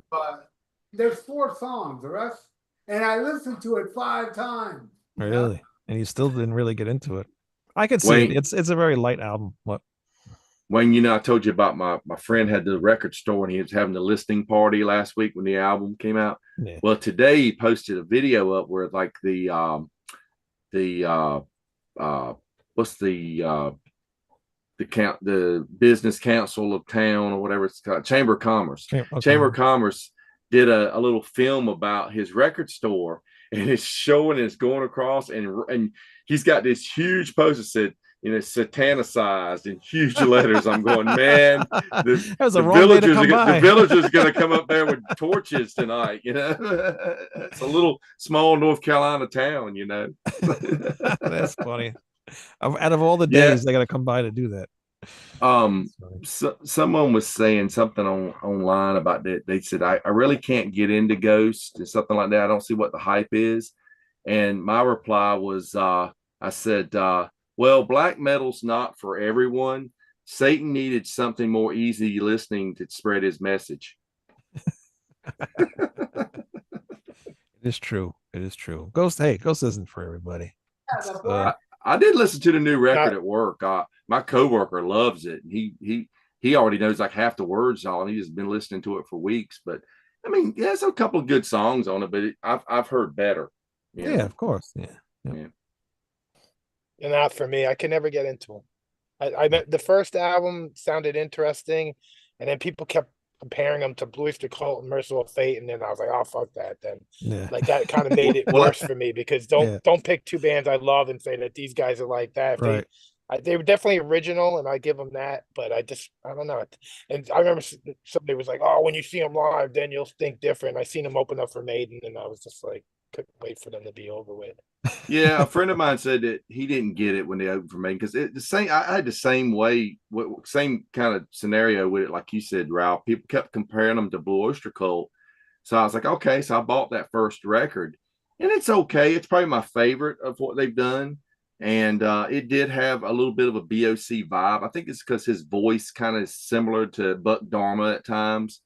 but there's 4 songs. The rest, and I listened to it 5 times. Really? And you still didn't really get into it. I could see Wayne- it. It's a very light album. What? Wayne, I told you about my friend had the record store and he was having the listening party last week when the album came out. Yeah. Well, today he posted a video up where like what's the business council of town or whatever it's called, Chamber of Commerce. Okay. Chamber of Commerce did a little film about his record store, and it's showing, it's going across, and he's got this huge poster that said, satanicized in huge letters. I'm going, man, that was a wrong day to come by. the villagers are going to come up there with torches tonight. It's a little small North Carolina town. That's funny. Out of all the days, they got to come by to do that. Someone was saying something online about that. They said, I really can't get into Ghost and something like that. I don't see what the hype is. And my reply was, I said, well, black metal's not for everyone. Satan needed something more easy listening to spread his message. It is true. It is true. Ghost isn't for everybody. I did listen to the new record at work. My coworker loves it. He already knows like half the words all, and he's been listening to it for weeks. But I mean, there's a couple of good songs on it, but I've heard better. Yeah, of course. Yeah. And not for me. I can never get into them. I meant the first album sounded interesting, and then people kept comparing them to Blue Oyster Cult and Merciful Fate, and then I was like, oh, fuck that. Then like that kind of made it worse for me, because don't pick 2 bands I love and say that these guys are like that. Right. They were definitely original, and I give them that, but I don't know. And I remember somebody was like, oh, when you see them live, then you'll think different. I seen them open up for Maiden, and I was just like, couldn't wait for them to be over with. Yeah, a friend of mine said that he didn't get it when they opened for Maiden, because I had the same same kind of scenario with it, like you said, Ralph. People kept comparing them to Blue Oyster Cult, so I was like, okay, so I bought that first record, and it's okay. It's probably my favorite of what they've done, and it did have a little bit of a BOC vibe. I think it's because his voice kind of is similar to Buck Dharma at times.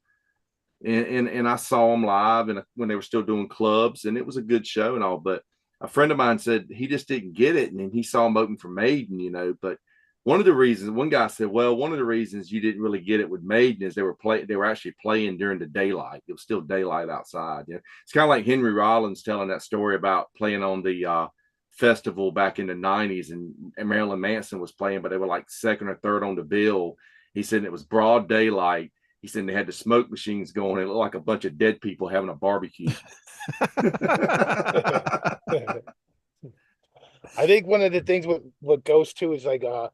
And I saw him live and when they were still doing clubs, and it was a good show and all, but a friend of mine said he just didn't get it, and then he saw him open for Maiden, but one guy said, well, one of the reasons you didn't really get it with Maiden is they were actually playing during the daylight. It was still daylight outside. It's kind of like Henry Rollins telling that story about playing on the festival back in the 90s, and Marilyn Manson was playing, but they were like second or third on the bill. He said it was broad daylight. He said they had the smoke machines going. It looked like a bunch of dead people having a barbecue. I think one of the things what goes to is like I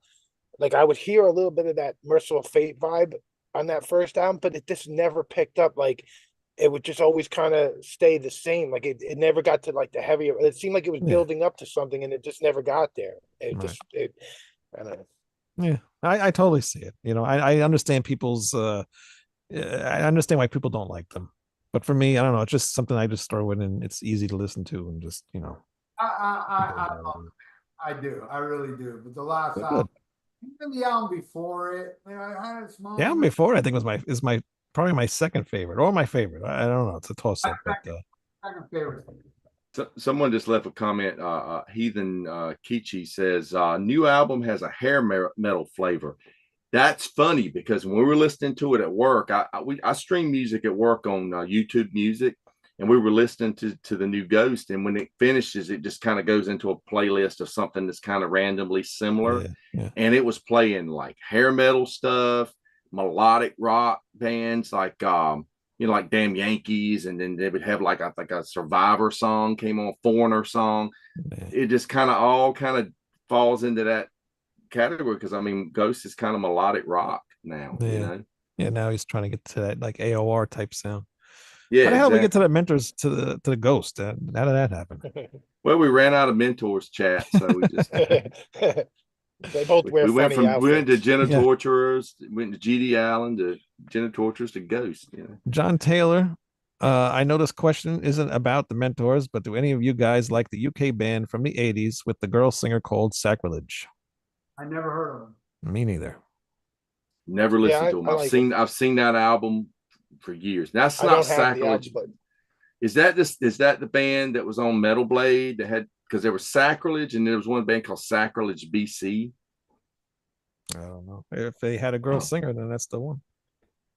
would hear a little bit of that Merciful Fate vibe on that first album, but it just never picked up. Like it would just always kind of stay the same. Like it never got to like the heavier. It seemed like it was building up to something, and it just never got there. I don't know. Yeah, I totally see it. I understand people's. I understand why people don't like them, but for me, I don't know. It's just something I just throw in, and it's easy to listen to, and just I do. I really do. But the last album, even the album before it, I had a small. The album before, I think, is probably my second favorite or my favorite. I don't know. It's a toss up, but second favorite. So, someone just left a comment. Heathen Kichi says, new album has a hair metal flavor. That's funny because when we were listening to it at work, I stream music at work on YouTube Music, and we were listening to the new Ghost. And when it finishes, it just kind of goes into a playlist of something that's kind of randomly similar. Yeah. And it was playing like hair metal stuff, melodic rock bands like like Damn Yankees, and then they would have like I think a Survivor song came on, Foreigner song. Yeah. It just kind of all kind of falls into that category because I mean Ghost is kind of melodic rock now. Yeah, now he's trying to get to that like AOR type sound. Yeah, how the hell exactly. we get to the Mentors to the Ghost? How did that happen? Well, we ran out of Mentors chat, so we just they both wear funny outfits. We went to Jenna Torturers, went to GD Allen to Jenna Torturers to Ghost. John Taylor, I know this question isn't about the Mentors, but do any of you guys like the UK band from the 80s with the girl singer called Sacrilege? I never heard of them. Me neither. Never listened to them. I've seen that album for years. That's not Sacrilege. Is that the band that was on Metal Blade that had, because there was Sacrilege and there was one band called Sacrilege BC? I don't know. If they had a girl singer, then that's the one.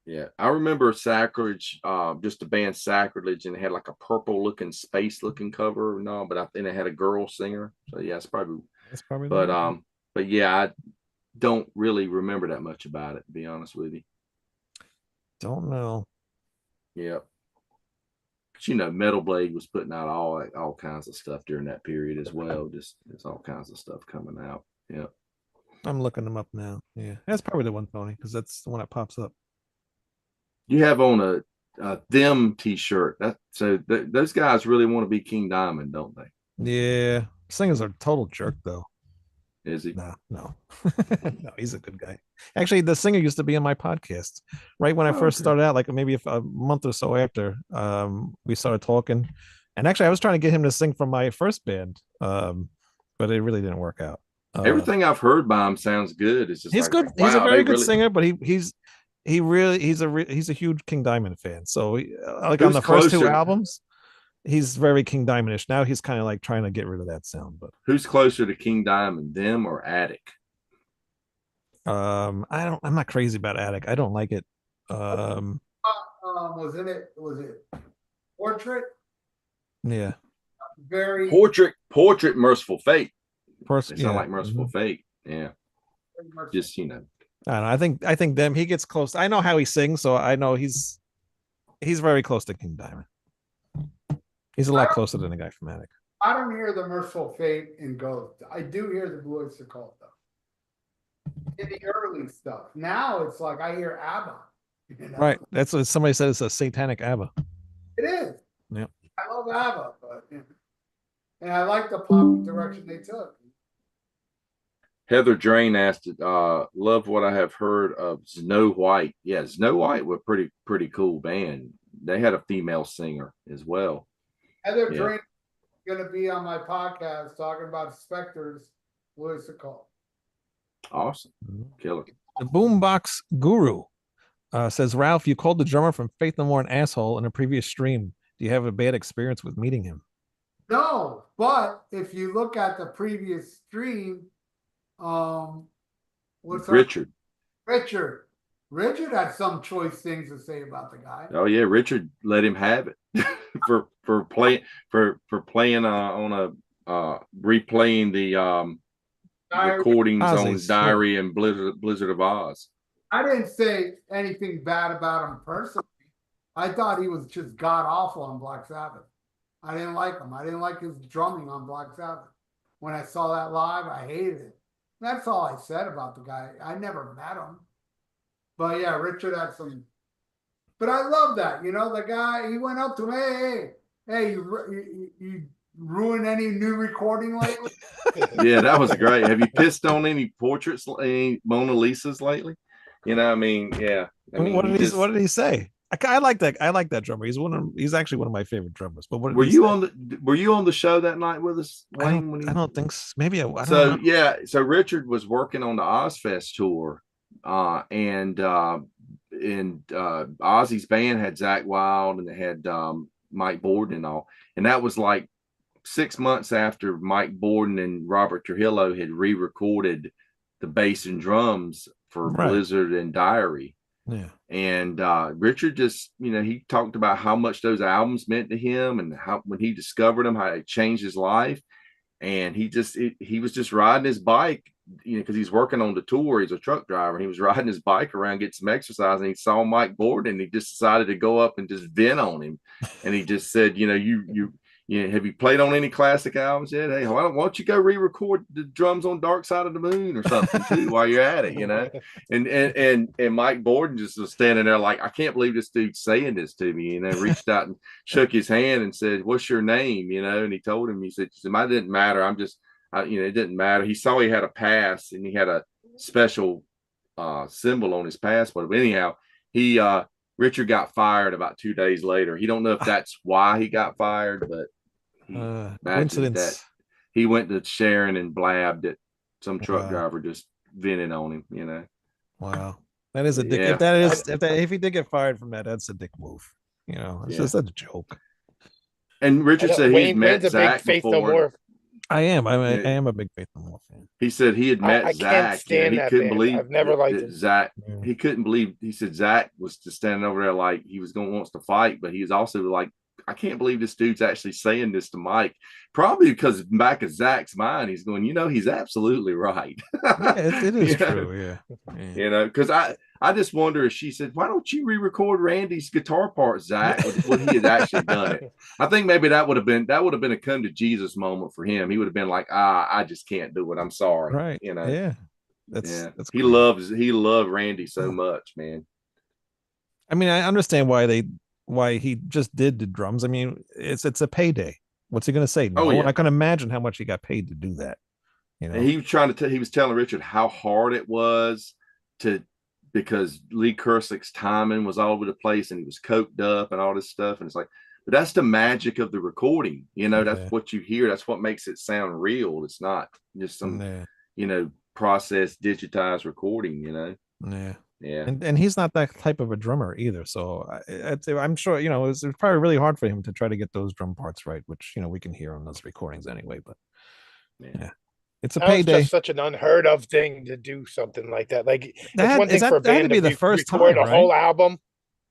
Yeah, I remember Sacrilege, just the band Sacrilege, and it had like a purple looking, space looking cover. No, but I think it had a girl singer. So yeah, it's probably. But yeah, I don't really remember that much about it, to be honest with you. Don't know. Yep. But Metal Blade was putting out all kinds of stuff during that period as well. Just there's all kinds of stuff coming out. Yep. I'm looking them up now. Yeah, that's probably the one, Tony, because that's the one that pops up. You have on a Them t-shirt. Those guys really want to be King Diamond, don't they? Yeah. Singer's a total jerk, though. Is he? No. No, he's a good guy. Actually, the singer used to be in my podcast right when I first started out, like maybe a month or so after we started talking. And actually, I was trying to get him to sing from my first band, but it really didn't work out. Everything I've heard by him sounds good. It's just he's good. Wow, he's a very good singer, but he's a huge King Diamond fan. So like on the first two albums, he's very King Diamond-ish. Now he's kind of like trying to get rid of that sound. But who's closer to King Diamond, them or Attic? I'm not crazy about Attic. I don't like it. Was it Portrait? Yeah. Very Portrait, Merciful Fate. It sound like Merciful Fate. Yeah. Just I don't know. I think them. He gets close. I know how he sings, so I know he's very close to King Diamond. He's a lot closer than the guy from Attic. I don't hear the Merciful Fate in Ghost. I do hear the Blue Oyster Cult though. In the early stuff. Now it's like I hear ABBA. Right. That's what somebody said. It's a satanic ABBA. It is. Yeah. I love ABBA, but and I like the pop direction they took. Heather Drain asked, love what I have heard of Snow White. Yeah, Snow White was pretty cool band. They had a female singer as well. Heather Drain going to be on my podcast talking about Spectres. What is it called? Awesome. Killer. The Boombox Guru says, Ralph, you called the drummer from Faith No More an asshole in a previous stream. Do you have a bad experience with meeting him? No, but if you look at the previous stream, what's Richard? Richard had some choice things to say about the guy. Oh yeah, Richard let him have it for playing on a replaying the recordings on Diary and Blizzard of Oz. I didn't say anything bad about him personally. I thought he was just god awful on Black Sabbath. I didn't like him. I didn't like his drumming on Black Sabbath. When I saw that live, I hated it. That's all I said about the guy. I never met him. But yeah, Richard had some. But I love that. The guy, he went up to him, hey, you ruined any new recording lately? Yeah, that was great. Have you pissed on any portraits, any Mona Lisas lately? Yeah. What did he say? I like that. I like that drummer. He's actually one of my favorite drummers. But were you on the show that night with us, Wayne? I don't think so. Maybe I don't know. Yeah. So Richard was working on the Ozfest tour, and Ozzy's band had Zakk Wylde and they had Mike Borden and all, and that was like 6 months after Mike Borden and Robert Trujillo had re-recorded the bass and drums for Right. Blizzard and Diary. Yeah. And Richard just, he talked about how much those albums meant to him and how when he discovered them, how it changed his life. And he was just riding his bike, because he's working on the tour. He's a truck driver. And he was riding his bike around, getting some exercise, and he saw Mike Borden, and he just decided to go up and just vent on him. And he just said, have you played on any classic albums yet? Hey, why don't you go re-record the drums on Dark Side of the Moon or something too while you're at it, And Mike Borden just was standing there like, I can't believe this dude's saying this to me, reached out and shook his hand and said, what's your name? And he told him, he said, mine didn't matter. It didn't matter. He saw he had a pass and he had a special symbol on his passport. But anyhow, Richard got fired about 2 days later. He don't know if that's why he got fired, but coincidence. that he went to Sharon and blabbed that some truck driver just vented on him, Wow. That is a dick. Yeah. If he did get fired from that, that's a dick move. It's just a joke. And Richard said he had met Wayne's a Zach big Faith No before. More. I am a big Faith No More fan. He said he had met I can't Zach. stand He that couldn't band. believe I've never liked that him. Zach. Yeah. He couldn't believe. He said Zach was just standing over there like he was wants to fight, but he was also like, I can't believe this dude's actually saying this to Mike. Probably because back of Zach's mind, he's going, he's absolutely right. Yeah, it is true. Yeah. Because I just wonder if she said, why don't you re-record Randy's guitar part, Zach, when he had actually done it? I think maybe that would have been a come to Jesus moment for him. He would have been like, I just can't do it. I'm sorry. Right. Yeah. That's he loved Randy so much, man. I mean, I understand why he just did the drums. I mean, it's a payday. What's he going to say? No, I can imagine how much he got paid to do that. And he was he was telling Richard how hard it was because Lee Kursick's timing was all over the place and he was coked up and all this stuff. And it's like, but that's the magic of the recording. That's what you hear. That's what makes it sound real. It's not just some, processed, digitized recording, Yeah. And he's not that type of a drummer either. So I'm sure, it's probably really hard for him to try to get those drum parts right, which, we can hear on those recordings anyway, but yeah. It's a payday. It's just such an unheard of thing to do something like that. Like that, it's one thing for a band to be the first time, record right? a whole album.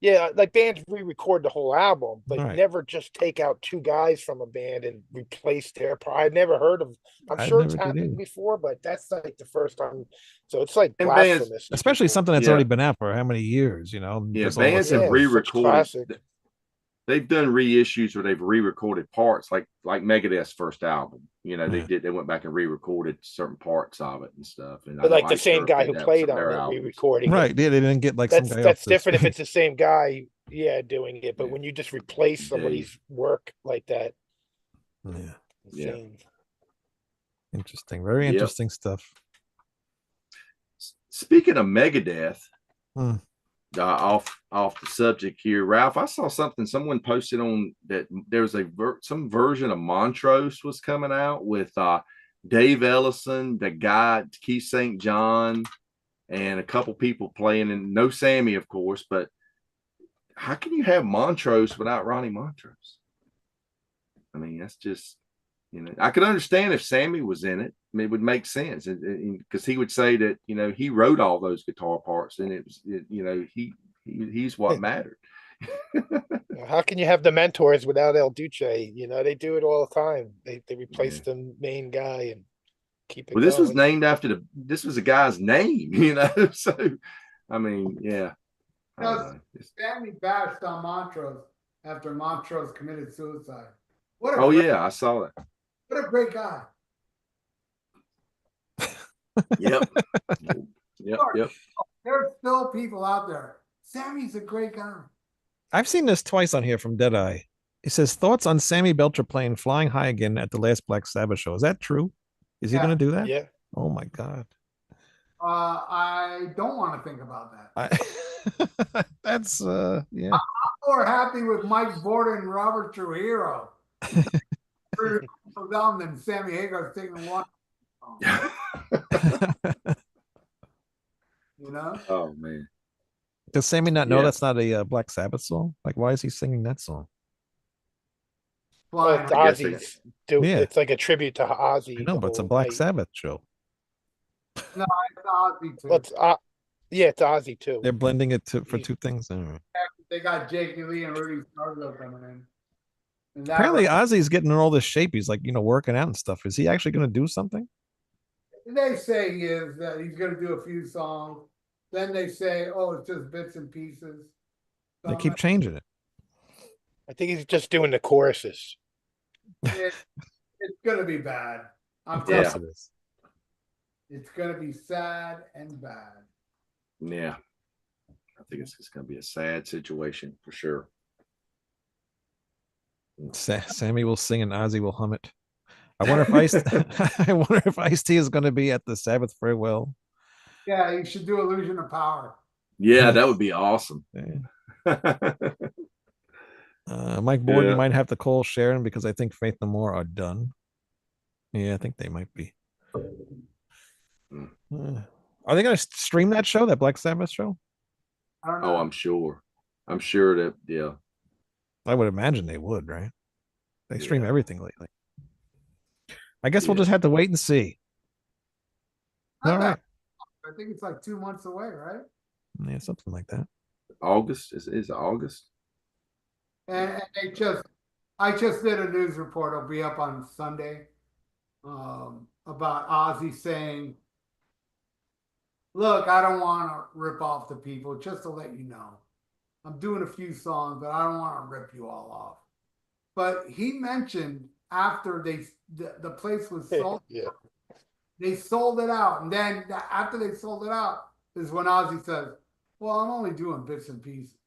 Yeah, like bands re-record the whole album, but Right. never just take out 2 guys from a band and replace their part. I'd never heard of. I'm sure it's happened before, but that's like the first time. So it's like blasphemous, especially something that's already been out for how many years, Yeah, bands have re-recorded. They've done reissues where they've re-recorded parts, like Megadeth's first album. They went back and re-recorded certain parts of it and stuff. And but like the same guy who played on it re-recording, right? Yeah, they didn't get like that's different if it's the same guy, doing it. But when you just replace somebody's work like that, interesting, very interesting stuff. Speaking of Megadeth. Off the subject here, Ralph, I saw someone posted on that there was some version of Montrose was coming out with Dave Ellison, the guy Keith St. John, and a couple people playing, and no Sammy, of course. But how can you have Montrose without Ronnie Montrose? I mean, that's just I could understand if Sammy was in it. It would make sense, because he would say that he wrote all those guitar parts, and it was he's what mattered. How can you have the Mentors without El Duce? They do it all the time. They replace the main guy and keep it. Well, this was named after this was a guy's name, So, I mean, yeah. Sammy bashed on Montrose after Montrose committed suicide. I saw that. What a great guy. Yep. There's still people out there. Sammy's a great guy. I've seen this twice on here from Deadeye. It says thoughts on Sammy Belcher playing Flying High again at the last Black Sabbath show. Is that true? Is he going to do that? Yeah. Oh my God. I don't want to think about that. That's I'm more happy with Mike Borden and Robert Trujillo down than Sammy Hagar taking one. Oh man. Does Sammy not know that's not a Black Sabbath song? Like, why is he singing that song? Well, it's Ozzy's. It's like a tribute to Ozzy. No, but it's a Black Sabbath show. No, it's Ozzy too. Well, Yeah, it's Ozzy too. They're blending it for two things. All right. They got Jakey Lee and Rudy Sarzo coming in. And that Apparently, Ozzy's getting in all this shape. He's like, working out and stuff. Is he actually going to do something? they say he is that he's going to do a few songs. Then they say, oh, it's just bits and pieces. They keep changing it. I think he's just doing the choruses. It's going to be bad. I'm Of telling course Yeah. it is. you, it's going to be sad and bad. Yeah. I think it's just going to be a sad situation for sure. Sammy will sing and Ozzy will hum it. I wonder if I wonder if Ice-T is going to be at the Sabbath farewell. Yeah, you should do Illusion of Power. Yeah, that would be awesome. Yeah. Mike Borden Yeah. might have to call Sharon because I think Faith No More are done. Yeah, I think they might be. Are they going to stream that show, that Black Sabbath show? I don't know. Oh, I'm sure. I'm sure that, yeah. I would imagine they would, right? They stream Yeah. everything lately. I guess we'll Yeah. just have to wait and see. Not All that- right. I think it's like 2 months away, right? Yeah, something like that. August is August. And I just did a news report. It'll be up on Sunday. About Ozzy saying, "Look, I don't want to rip off the people. Just to let you know, I'm doing a few songs, but I don't want to rip you all off." But he mentioned after the place was sold, Yeah. they sold it out, and then after they sold it out is when Ozzy says, "Well, I'm only doing bits and pieces."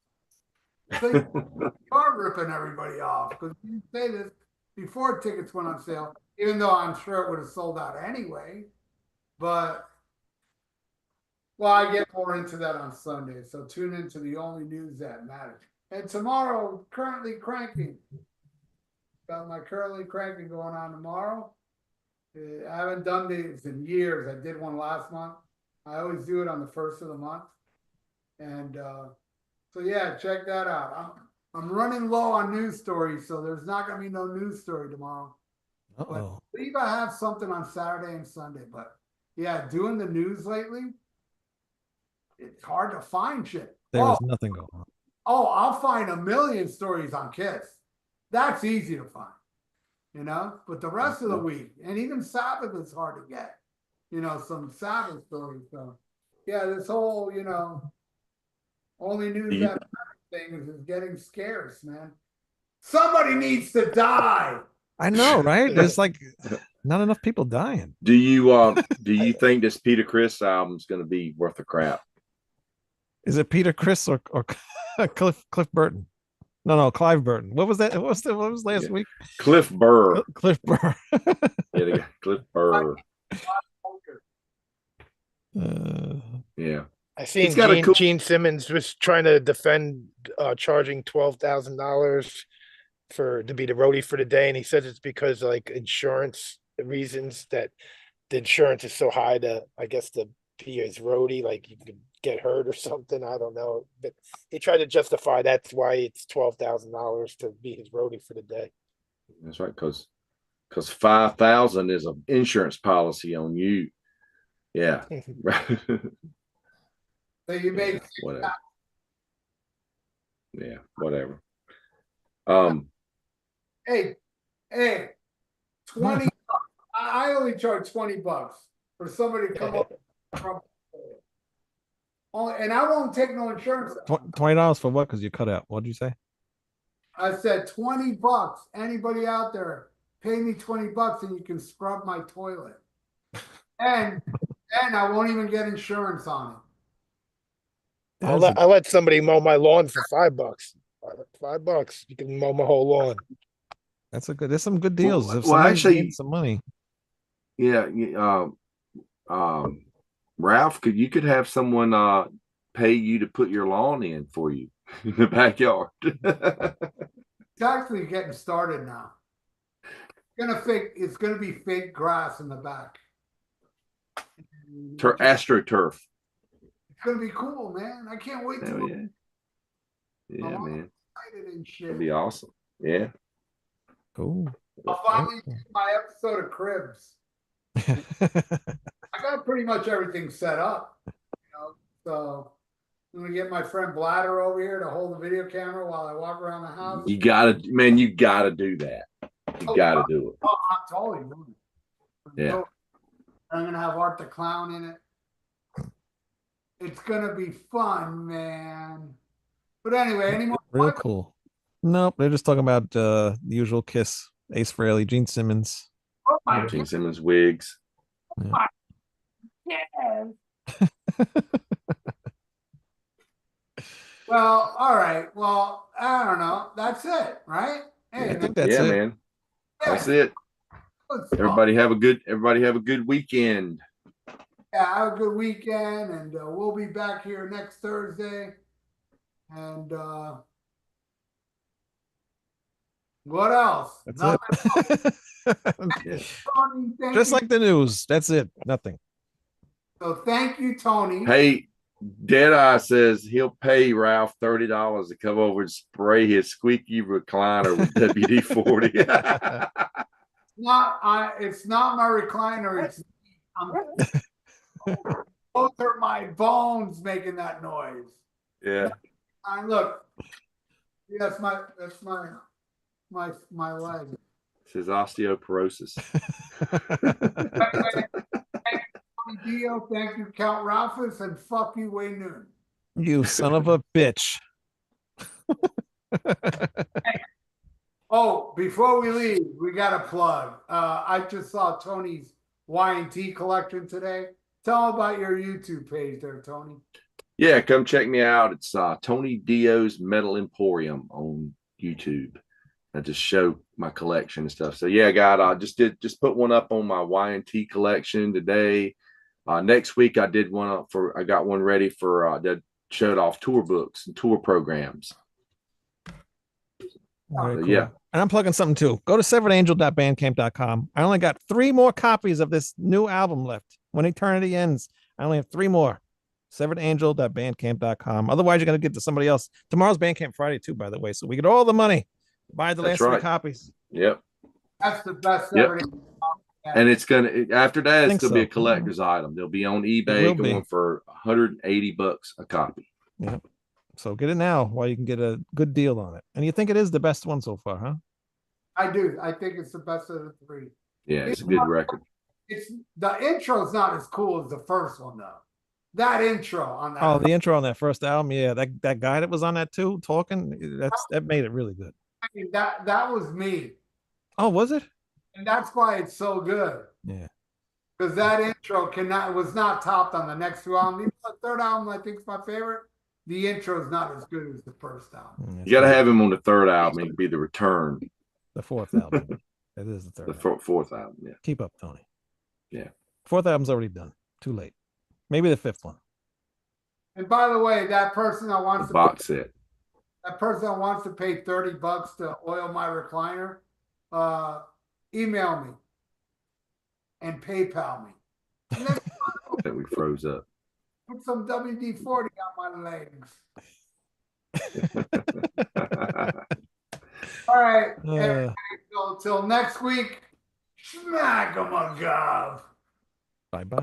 So you are ripping everybody off because you say this before tickets went on sale, even though I'm sure it would have sold out anyway. But well, I get more into that on Sunday, so tune into the only news that matters. And tomorrow, currently cranking. Got my currently cranking going on tomorrow. I haven't done these in years. I did one last month. I always do it on the first of the month. And so yeah, check that out. I'm running low on news stories, so there's not gonna be no news story tomorrow. But I Uh-oh. believe I have something on Saturday and Sunday. But yeah, doing the news lately, it's hard to find shit. There was nothing going on. Oh, I'll find a million stories on Kiss. That's easy to find, but the rest of the week, and even Sabbath is hard to get, some Sabbath stories. So yeah, this whole, only news You- that thing is getting scarce, man. Somebody needs to die. I know, right? There's like not enough people dying. Do you think this Peter Chris album's going to be worth a crap? Is it Peter Chris or Cliff Burton? No, Clive Burton. What was that? What was last Yeah. week? Cliff Burr. Cliff Burr. Yeah, they got Cliff Burr. Yeah. I seen It's got a cool- Gene Simmons was trying to defend charging $12,000 to be the roadie for the day, and he says it's because like insurance reasons that the insurance is so high to, I guess, to be his roadie, like you could get hurt or something. I don't know, but he tried to justify that's why it's $12,000 to be his roadie for the day. That's right, because 5,000 is an insurance policy on you. Yeah. So you make Whatever. Yeah, whatever. hey, 20 bucks. I only charge $20 for somebody to come up from. Oh, and I won't take no insurance. $20 for what? Because you cut out. What did you say? I said $20. Anybody out there, pay me $20 and you can scrub my toilet. And I won't even get insurance on it. I'll let somebody mow my lawn for $5. $5, you can mow my whole lawn. There's some good deals. If Well, somebody actually- needs some money. Yeah. Ralph, you could have someone pay you to put your lawn in for you in the backyard. It's actually getting started now. It's gonna be fake grass in the back. AstroTurf. It's gonna be cool, man. I can't wait to Hell look yeah. Yeah, I'm all man. excited and shit. That'd be awesome. Yeah. Cool. I'll finally do my episode of Cribs. I got pretty much everything set up, So I'm gonna get my friend Bladder over here to hold the video camera while I walk around the house. You gotta, man, you gotta do that. You gotta do it. Oh, I'm totally doing it. Yeah. I'm gonna have Art the Clown in it. It's gonna be fun, man. But anyway, any more? Real cool. Nope, they're just talking about the usual Kiss, Ace Frehley, Gene Simmons. Oh my Gene Simmons wigs. God. Well, all right. Well, I don't know. That's it, right? Hey, I think that's Yeah, it. man. That's it. Everybody have a good weekend. Yeah, have a good weekend, and we'll be back here next Thursday. And what else? That's Nothing. it. Tony, thank Just you. like the news. That's it. Nothing. So thank you, Tony. Hey, Deadeye says he'll pay Ralph $30 to come over and spray his squeaky recliner with WD 40. It's not my recliner. It's those are my bones making that noise. Yeah. Look, that's my leg. It says osteoporosis. Dio, thank you, Count Ralphus, and fuck you, Wayne Noon. You son of a bitch. Oh, before we leave, we got a plug. I just saw Tony's Y&T collection today. Tell about your YouTube page there, Tony. Yeah, come check me out. It's Tony Dio's Metal Emporium on YouTube. I just show my collection and stuff. So yeah, I just put one up on my Y&T collection today. Next week I got one ready for that showed off tour books and tour programs. Very cool. Yeah. And I'm plugging something too. Go to severedangel.bandcamp.com. I only got 3 more copies of this new album left. When eternity ends, I only have 3 more. severedangel.bandcamp.com. Otherwise, you're going to get to somebody else. Tomorrow's Bandcamp Friday too, by the way. So we get all the money. Buy the That's last 3 right. copies. Yep. That's the best Yep. ever. And it's after that, it's Think gonna be a so. collector's item. They'll be on will eBay be. going for $180 a copy. Yep. So get it now while you can get a good deal on it. And you think it is the best one so far, huh? I do. I think it's the best of the 3. Yeah, it's a good record. It's the intro's not as cool as the first one though. That intro on that. Oh, the intro on that first album, yeah, that guy that was on that too, talking, that made it really good. I mean, that was me, Oh, was it? and that's why it's so good. Yeah. Because that intro was not topped on the next 2 albums. Even the third album, I think, is my favorite. The intro is not as good as the first album. You got to have him on the third album. It'd be the return. The 4th album. It is the 3rd. The album. fourth album. Yeah. Keep up, Tony. Yeah. 4th album's already done. Too late. Maybe the 5th one. And by the way, that person that wants The to box set. that person that wants to pay $30 to oil my recliner, email me and PayPal me. And then That we froze up. put some WD-40 on my legs. All right. Uh, So till next week, smack 'em a gov. Bye-bye.